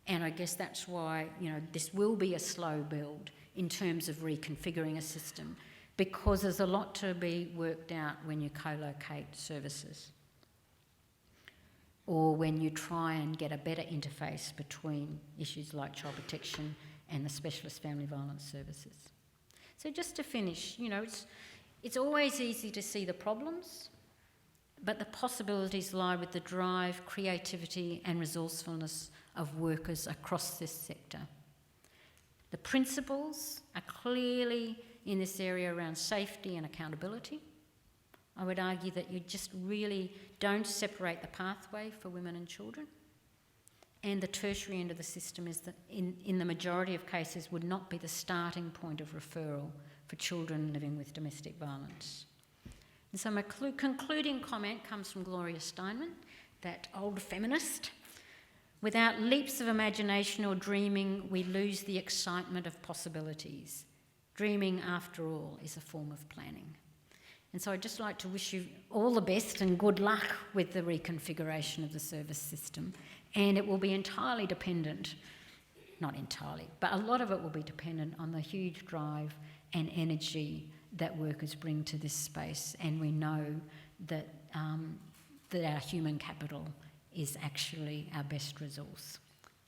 And I guess that's why, this will be a slow build in terms of reconfiguring a system, because there's a lot to be worked out when you co-locate services or when you try and get a better interface between issues like child protection and the specialist family violence services. So just to finish, it's always easy to see the problems, but the possibilities lie with the drive, creativity and resourcefulness of workers across this sector. The principles are clearly in this area around safety and accountability. I would argue that you just really don't separate the pathway for women and children. And the tertiary end of the system is that in the majority of cases would not be the starting point of referral for children living with domestic violence. And so my concluding comment comes from Gloria Steinman, that old feminist. Without leaps of imagination or dreaming, we lose the excitement of possibilities. Dreaming, after all, is a form of planning. And so I'd just like to wish you all the best and good luck with the reconfiguration of the service system. And it will be entirely dependent, not entirely, but a lot of it will be dependent on the huge drive and energy that workers bring to this space. And we know that, that our human capital is actually our best resource.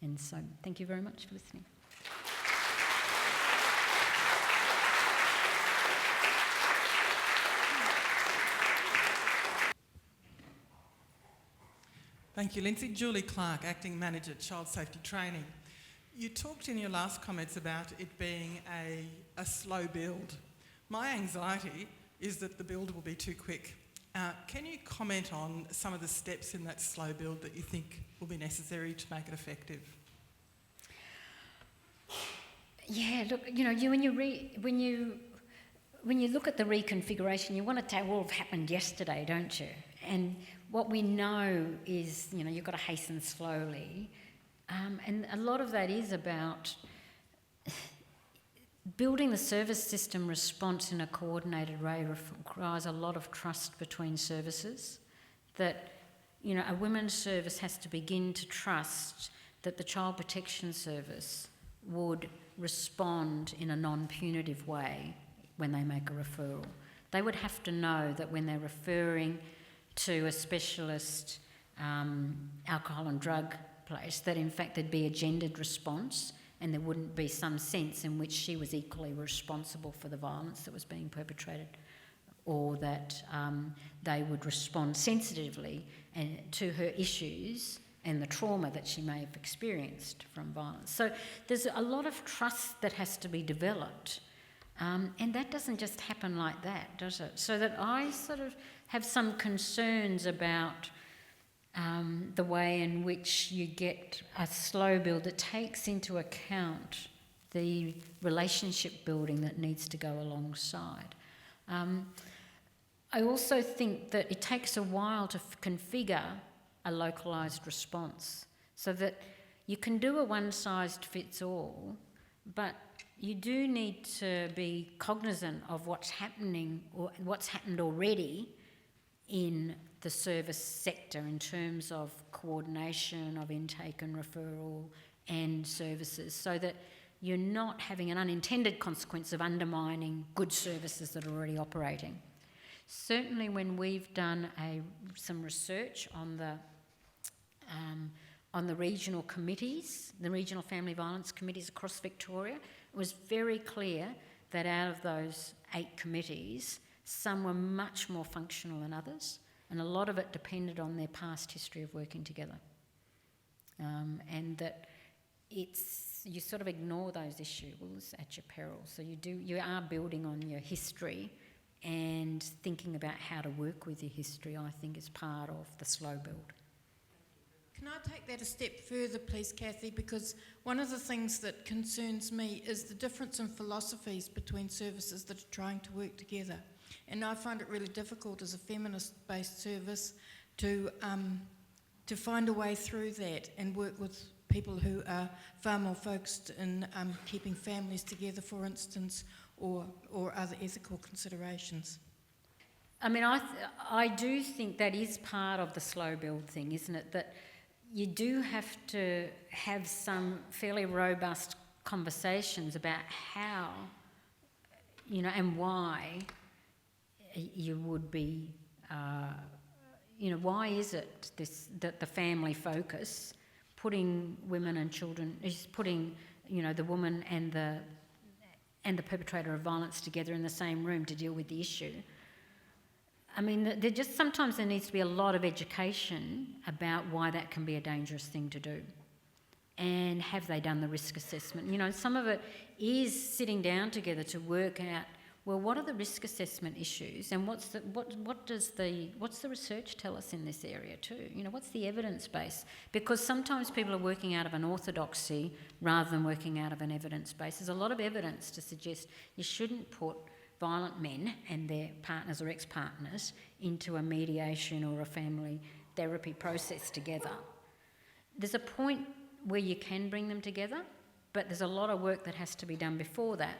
And so thank you very much for listening. Thank you, Lindsay. Julie Clark, Acting Manager, Child Safety Training. You talked in your last comments about it being a slow build. My anxiety is that the build will be too quick. Can you comment on some of the steps in that slow build that you think will be necessary to make it effective? Yeah, look, when you look at the reconfiguration, you want it to all have happened yesterday, don't you? And what we know is, you've got to hasten slowly. And a lot of that is about building the service system response in a coordinated way requires a lot of trust between services. That, a women's service has to begin to trust that the child protection service would respond in a non-punitive way when they make a referral. They would have to know that when they're referring to a specialist alcohol and drug place, that in fact there'd be a gendered response and there wouldn't be some sense in which she was equally responsible for the violence that was being perpetrated, or that they would respond sensitively to her issues and the trauma that she may have experienced from violence. So there's a lot of trust that has to be developed, and that doesn't just happen like that, does it? So that I sort of have some concerns about the way in which you get a slow build that takes into account the relationship building that needs to go alongside. I also think that it takes a while to configure a localised response, so that you can do a one-size-fits-all, but you do need to be cognisant of what's happening or what's happened already in the service sector in terms of coordination of intake and referral and services, so that you're not having an unintended consequence of undermining good services that are already operating. Certainly when we've done some research on the regional committees, the regional family violence committees across Victoria, it was very clear that out of those 8 committees, some were much more functional than others, and a lot of it depended on their past history of working together. And that you sort of ignore those issues at your peril. So you are building on your history and thinking about how to work with your history, I think, is part of the slow build. Can I take that a step further, please, Cathy? Because one of the things that concerns me is the difference in philosophies between services that are trying to work together. And I find it really difficult as a feminist-based service to find a way through that and work with people who are far more focused in keeping families together, for instance, or other ethical considerations. I mean, I do think that is part of the slow build thing, isn't it? That you do have to have some fairly robust conversations about how, and why you would be, why is it that the family focus, putting women and children, is putting, the woman and the perpetrator of violence together in the same room to deal with the issue. I mean, sometimes there needs to be a lot of education about why that can be a dangerous thing to do. And have they done the risk assessment? Some of it is sitting down together to work out, well, what are the risk assessment issues, and what's the research tell us in this area too? What's the evidence base? Because sometimes people are working out of an orthodoxy rather than working out of an evidence base. There's a lot of evidence to suggest you shouldn't put violent men and their partners or ex-partners into a mediation or a family therapy process together. There's a point where you can bring them together, but there's a lot of work that has to be done before that,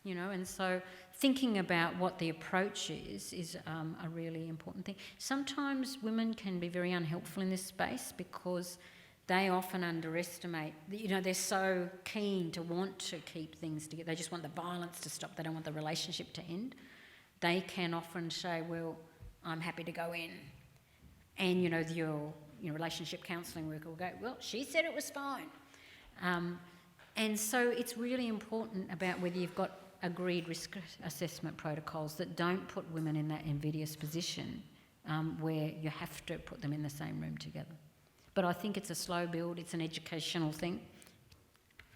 and so thinking about what the approach is a really important thing. Sometimes women can be very unhelpful in this space because they often underestimate, they're so keen to want to keep things together. They just want the violence to stop. They don't want the relationship to end. They can often say, well, I'm happy to go in. And, your relationship counselling worker will go, well, she said it was fine. And so it's really important about whether you've got agreed risk assessment protocols that don't put women in that invidious position where you have to put them in the same room together. But I think it's a slow build, it's an educational thing,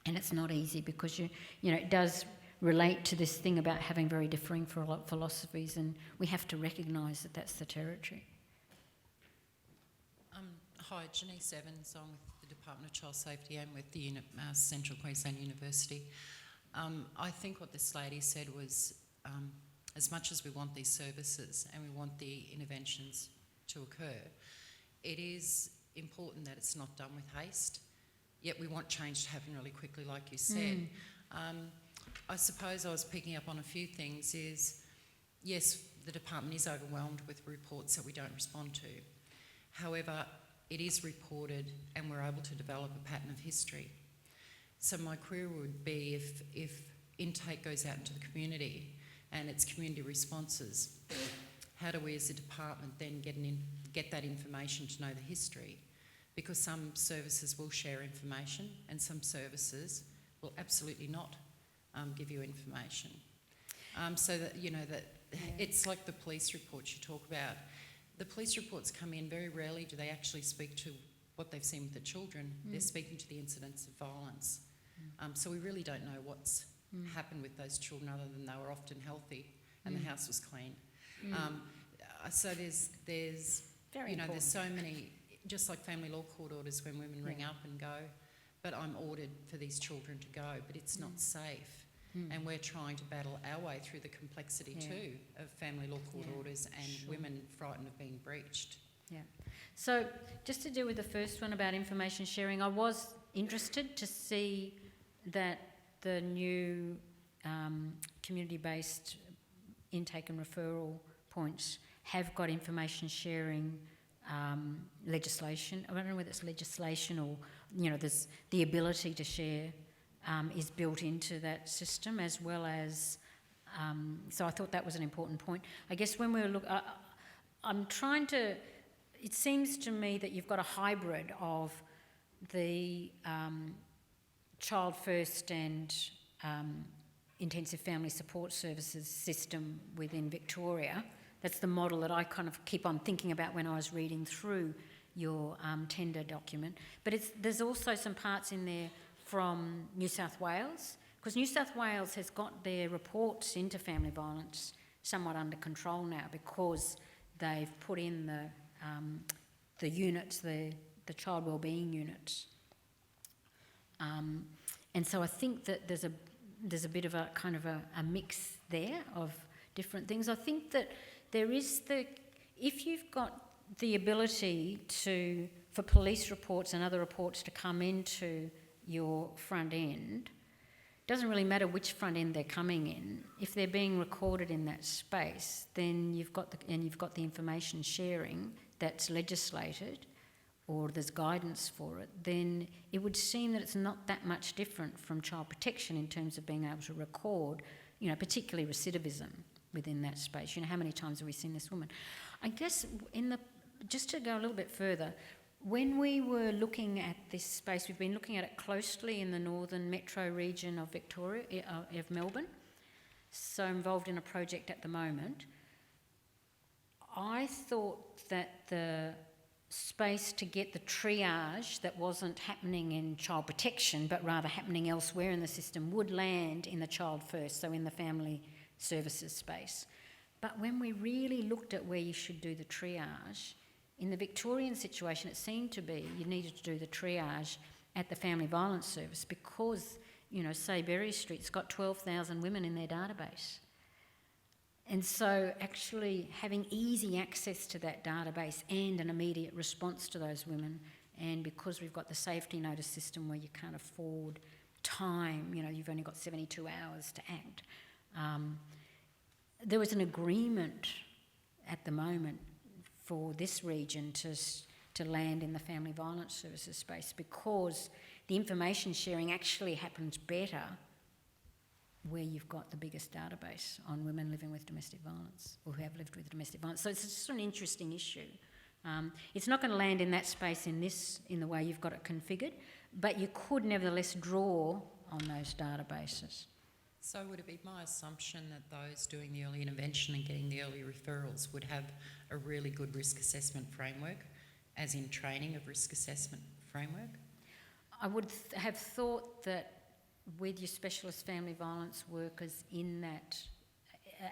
and it's not easy because it does relate to this thing about having very differing philosophies, and we have to recognise that that's the territory. Hi, Janice Evans. I'm with the Department of Child Safety and with the Central Queensland University. I think what this lady said was, as much as we want these services and we want the interventions to occur, it is important that it's not done with haste, yet we want change to happen really quickly, like you said. I suppose I was picking up on a few things is, yes, the department is overwhelmed with reports that we don't respond to. However, it is reported and we're able to develop a pattern of history. So my query would be if intake goes out into the community and it's community responses, how do we as a department then get that information to know the history? Because some services will share information and some services will absolutely not give you information. So that, it's like the police reports you talk about. The police reports come in, very rarely do they actually speak to what they've seen with the children. They're speaking to the incidents of violence. So we really don't know what's happened with those children other than they were often healthy and the house was clean. So there's Very important. there's so many, just like family law court orders when women ring up and go, but I'm ordered for these children to go, but it's not safe. And we're trying to battle our way through the complexity too of family law court orders and women frightened of being breached. Yeah. So just to deal with the first one about information sharing, I was interested to see that the new community-based intake and referral points have got information sharing legislation. I don't know whether it's legislation or, there's the ability to share is built into that system as well as, so I thought that was an important point. I guess when we look, I'm trying to, it seems to me that you've got a hybrid of the child first and intensive family support services system within Victoria. That's the model that I kind of keep on thinking about when I was reading through your tender document. But there's also some parts in there from New South Wales, because New South Wales has got their reports into family violence somewhat under control now because they've put in the units, the child wellbeing units. And so I think that there's a bit of a kind of a mix there of different things. I think that there is if you've got the ability for police reports and other reports to come into your front end, it doesn't really matter which front end they're coming in. If they're being recorded in that space, then you've got the information sharing that's legislated, or there's guidance for it, then it would seem that it's not that much different from child protection in terms of being able to record, particularly recidivism within that space. How many times have we seen this woman? I guess just to go a little bit further, when we were looking at this space, we've been looking at it closely in the northern metro region of Victoria, of Melbourne, so involved in a project at the moment. I thought that the space to get the triage that wasn't happening in child protection but rather happening elsewhere in the system would land in the child first, so in the family services space. But when we really looked at where you should do the triage, in the Victorian situation it seemed to be you needed to do the triage at the family violence service because, say Berry Street's got 12,000 women in their database. And so actually having easy access to that database and an immediate response to those women, and because we've got the safety notice system where you can't afford time, you've only got 72 hours to act, there was an agreement at the moment for this region to land in the family violence services space because the information sharing actually happens better where you've got the biggest database on women living with domestic violence or who have lived with domestic violence. So it's just an interesting issue. It's not going to land in that space in the way you've got it configured, but you could nevertheless draw on those databases. So would it be my assumption that those doing the early intervention and getting the early referrals would have a really good risk assessment framework, as in training of risk assessment framework? I would have thought that with your specialist family violence workers in that,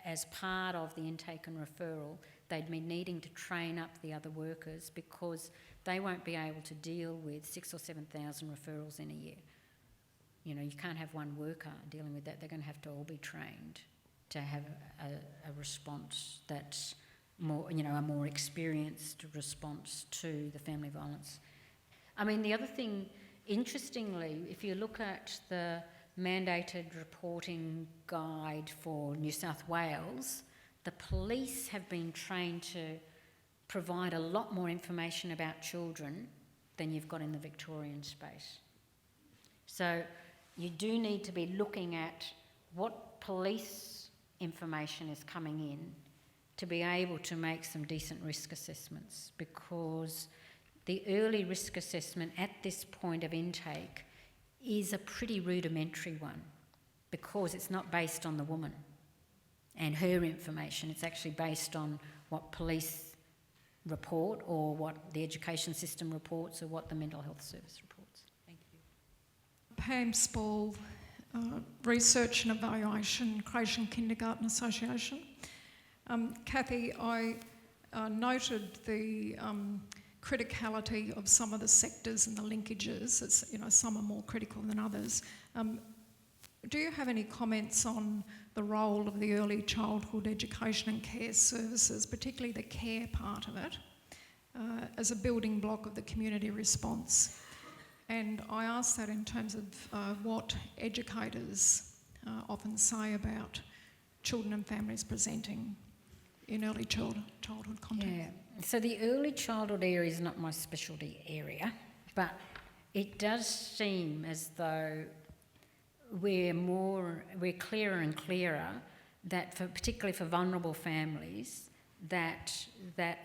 as part of the intake and referral, they'd be needing to train up the other workers because they won't be able to deal with 6,000 or 7,000 referrals in a year. You can't have one worker dealing with that. They're going to have to all be trained to have a response that's more, a more experienced response to the family violence. I mean, the other thing, interestingly, if you look at the mandated reporting guide for New South Wales, the police have been trained to provide a lot more information about children than you've got in the Victorian space. So you do need to be looking at what police information is coming in to be able to make some decent risk assessments, because the early risk assessment at this point of intake is a pretty rudimentary one because it's not based on the woman and her information. It's actually based on what police report or what the education system reports or what the mental health service reports. Thank you. Pam Spall, Research and Evaluation, Croatian Kindergarten Association. Cathy, I noted the criticality of some of the sectors and the linkages. It's, some are more critical than others. Do you have any comments on the role of the early childhood education and care services, particularly the care part of it, as a building block of the community response? And I ask that in terms of what educators often say about children and families presenting in early childhood content. Yeah. So the early childhood area is not my specialty area, but it does seem as though we're clearer and clearer that particularly for vulnerable families, that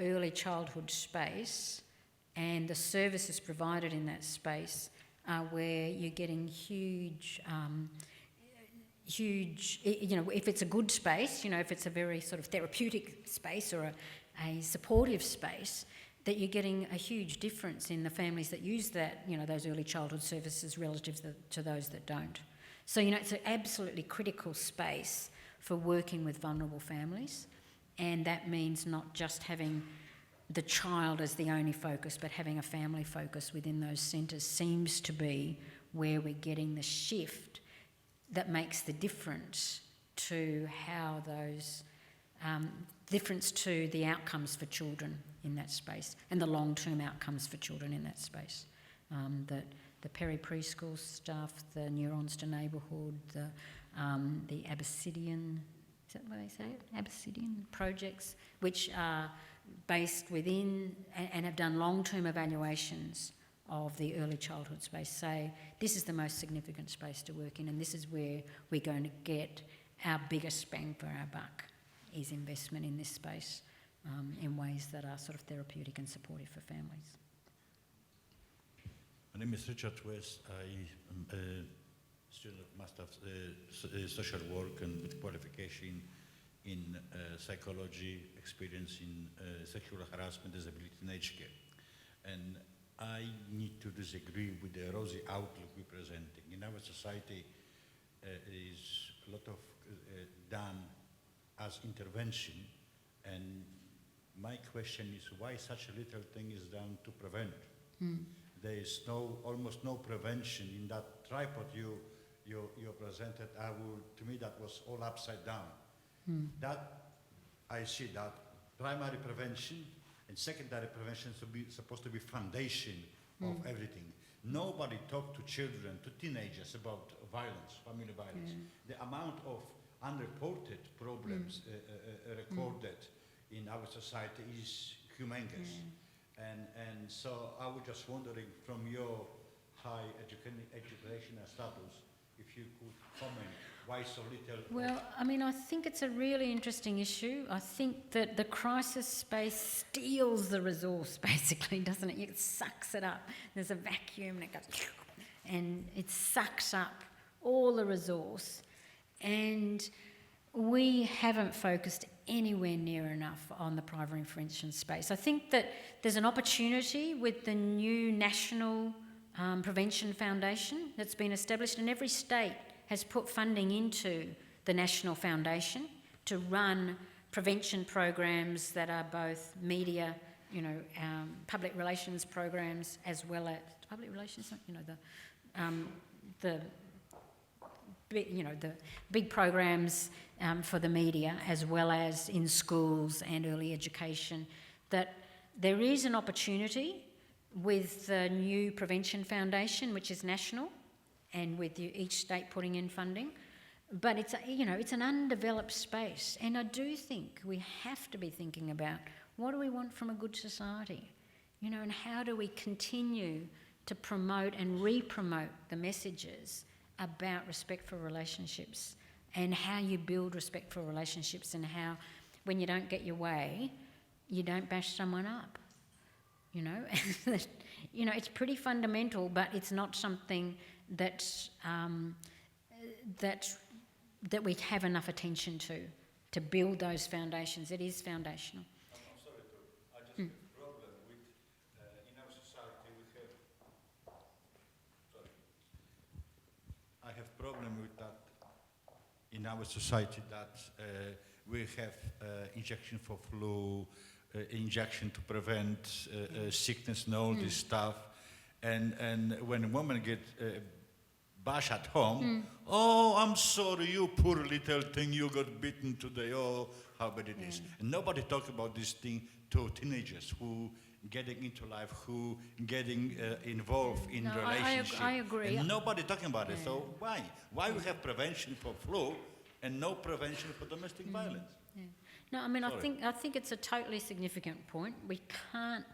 early childhood space and the services provided in that space are where you're getting huge, if it's a good space, if it's a very sort of therapeutic space or a supportive space, that you're getting a huge difference in the families that use that, those early childhood services relative to those that don't. So, it's an absolutely critical space for working with vulnerable families, and that means not just having the child as the only focus, but having a family focus within those centres seems to be where we're getting the shift that makes the difference to how those difference to the outcomes for children in that space and the long-term outcomes for children in that space. The peri-preschool stuff, the Neurons to Neighbourhood, the Abyssinian, is that what they say it? Abyssinian projects, which are based within and have done long-term evaluations of the early childhood space, say this is the most significant space to work in and this is where we're going to get our biggest bang for our buck, is investment in this space in ways that are sort of therapeutic and supportive for families. My name is Richard West. I am a student of Master of Social Work and with qualification in psychology, experience in sexual harassment, disability and aged care. And I need to disagree with the rosy outlook we're presenting. In our society, is a lot of done as intervention, and my question is why such a little thing is done to prevent? There is almost no prevention in that tripod you presented. To me, that was all upside down. That I see that primary prevention and secondary prevention is supposed to be foundation of everything. Nobody talked to children, to teenagers about violence, family violence. The amount of unreported problems recorded in our society is humongous. And so I was just wondering, from your high educational status, if you could comment why so little? Well, I mean, I think it's a really interesting issue. I think that the crisis space steals the resource, basically, doesn't it? It sucks it up. There's a vacuum and it goes, and it sucks up all the resource. And we haven't focused anywhere near enough on the primary prevention space. I think that there's an opportunity with the new National Prevention Foundation that's been established, and every state has put funding into the National Foundation to run prevention programs that are both media, public relations programs, as well as public relations, the big programs for the media, as well as in schools and early education. That there is an opportunity with the new Prevention Foundation, which is national, and with each state putting in funding, but it's an undeveloped space, and I do think we have to be thinking about what do we want from a good society, and how do we continue to promote and re-promote the messages about respect for relationships and how you build respect for relationships, and how when you don't get your way, you don't bash someone up. It's pretty fundamental, but it's not something that we have enough attention to build those foundations. It is foundational. I'm sorry, I just have a problem with, in our society we have, I have problem with that in our society that we have injection for flu, injection to prevent sickness and all this stuff. And when a woman gets bashed at home, oh, I'm sorry, you poor little thing, you got bitten today, oh, how bad it is. And nobody talk about this thing to teenagers who getting into life, who getting involved in relationship. I agree. And nobody talking about it. So why? Why we have prevention for flu and no prevention for domestic violence? No, I mean, Sorry. I think it's a totally significant point. We can't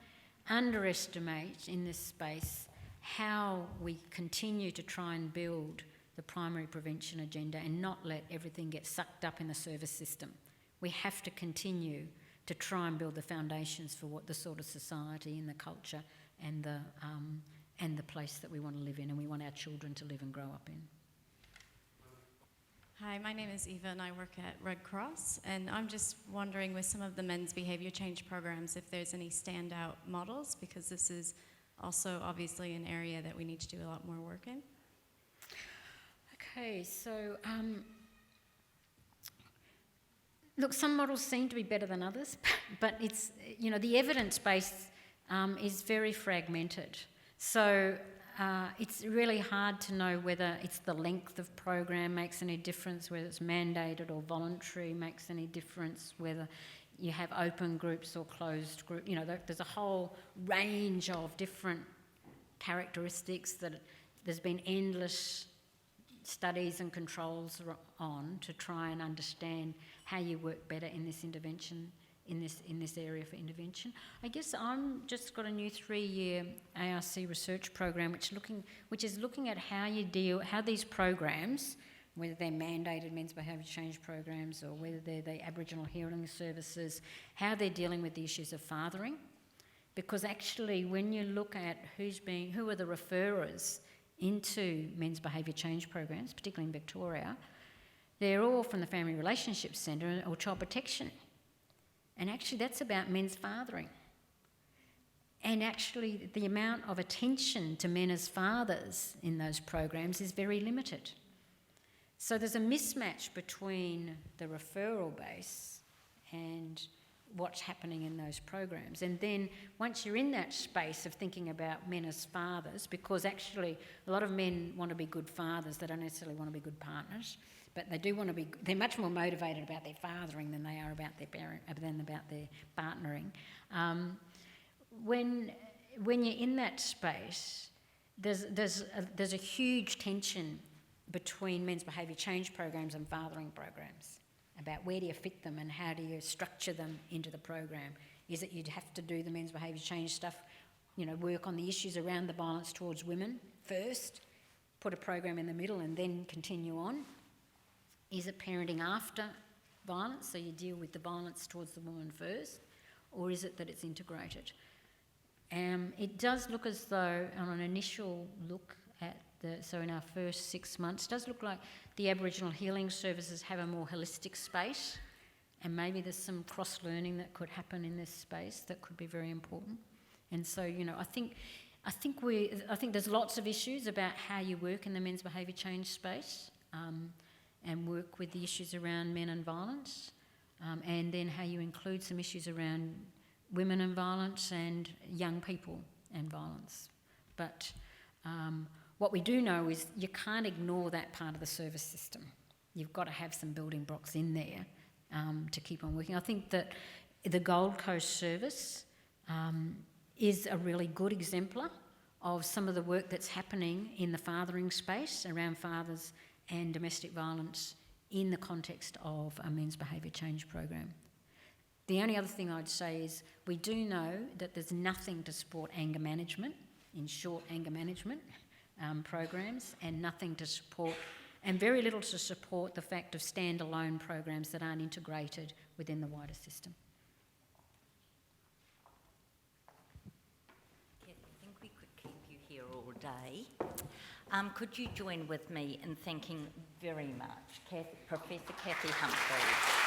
underestimate in this space how we continue to try and build the primary prevention agenda and not let everything get sucked up in the service system. We have to continue to try and build the foundations for what the sort of society and the culture and the place that we want to live in and we want our children to live and grow up in. Hi, my name is Eva and I work at Red Cross, and I'm just wondering with some of the men's behaviour change programs if there's any standout models, because this is also obviously an area that we need to do a lot more work in. Okay, so Look, some models seem to be better than others, but it's, the evidence base is very fragmented. So it's really hard to know whether it's the length of program makes any difference, whether it's mandated or voluntary makes any difference, whether you have open groups or closed groups. There's a whole range of different characteristics that there's been endless studies and controls on to try and understand how you work better in this intervention, in this area for intervention. I guess I'm just got a new 3-year ARC research program which is looking at how these programs, whether they're mandated men's behaviour change programs or whether they're the Aboriginal healing services, how they're dealing with the issues of fathering. Because actually when you look at who are the referrers into men's behaviour change programs, particularly in Victoria, they're all from the Family Relationship Centre or Child Protection. And actually that's about men's fathering. And actually the amount of attention to men as fathers in those programs is very limited. So there's a mismatch between the referral base and what's happening in those programs. And then once you're in that space of thinking about men as fathers, because actually a lot of men want to be good fathers, they don't necessarily want to be good partners, but they do want to be, they're much more motivated about their fathering than they are about their partnering. When you're in that space, there's a huge tension between men's behaviour change programs and fathering programs, about where do you fit them and how do you structure them into the program. Is it you'd have to do the men's behaviour change stuff, work on the issues around the violence towards women first, put a program in the middle and then continue on? Is it parenting after violence, so you deal with the violence towards the woman first, or is it that it's integrated? It does look as though, on an initial look at in our first 6 months, it does look like the Aboriginal healing services have a more holistic space, and maybe there's some cross-learning that could happen in this space that could be very important. And so, I think there's lots of issues about how you work in the men's behaviour change space, and work with the issues around men and violence, and then how you include some issues around women and violence and young people and violence. But what we do know is you can't ignore that part of the service system. You've got to have some building blocks in there to keep on working. I think that the Gold Coast service is a really good exemplar of some of the work that's happening in the fathering space around fathers and domestic violence in the context of a men's behaviour change program. The only other thing I'd say is we do know that there's nothing to support anger management, in short anger management programs, and nothing to support, and very little to support the fact of standalone programs that aren't integrated within the wider system. Cathy, I think we could keep you here all day. Could you join with me in thanking very much Professor Cathy Humphreys?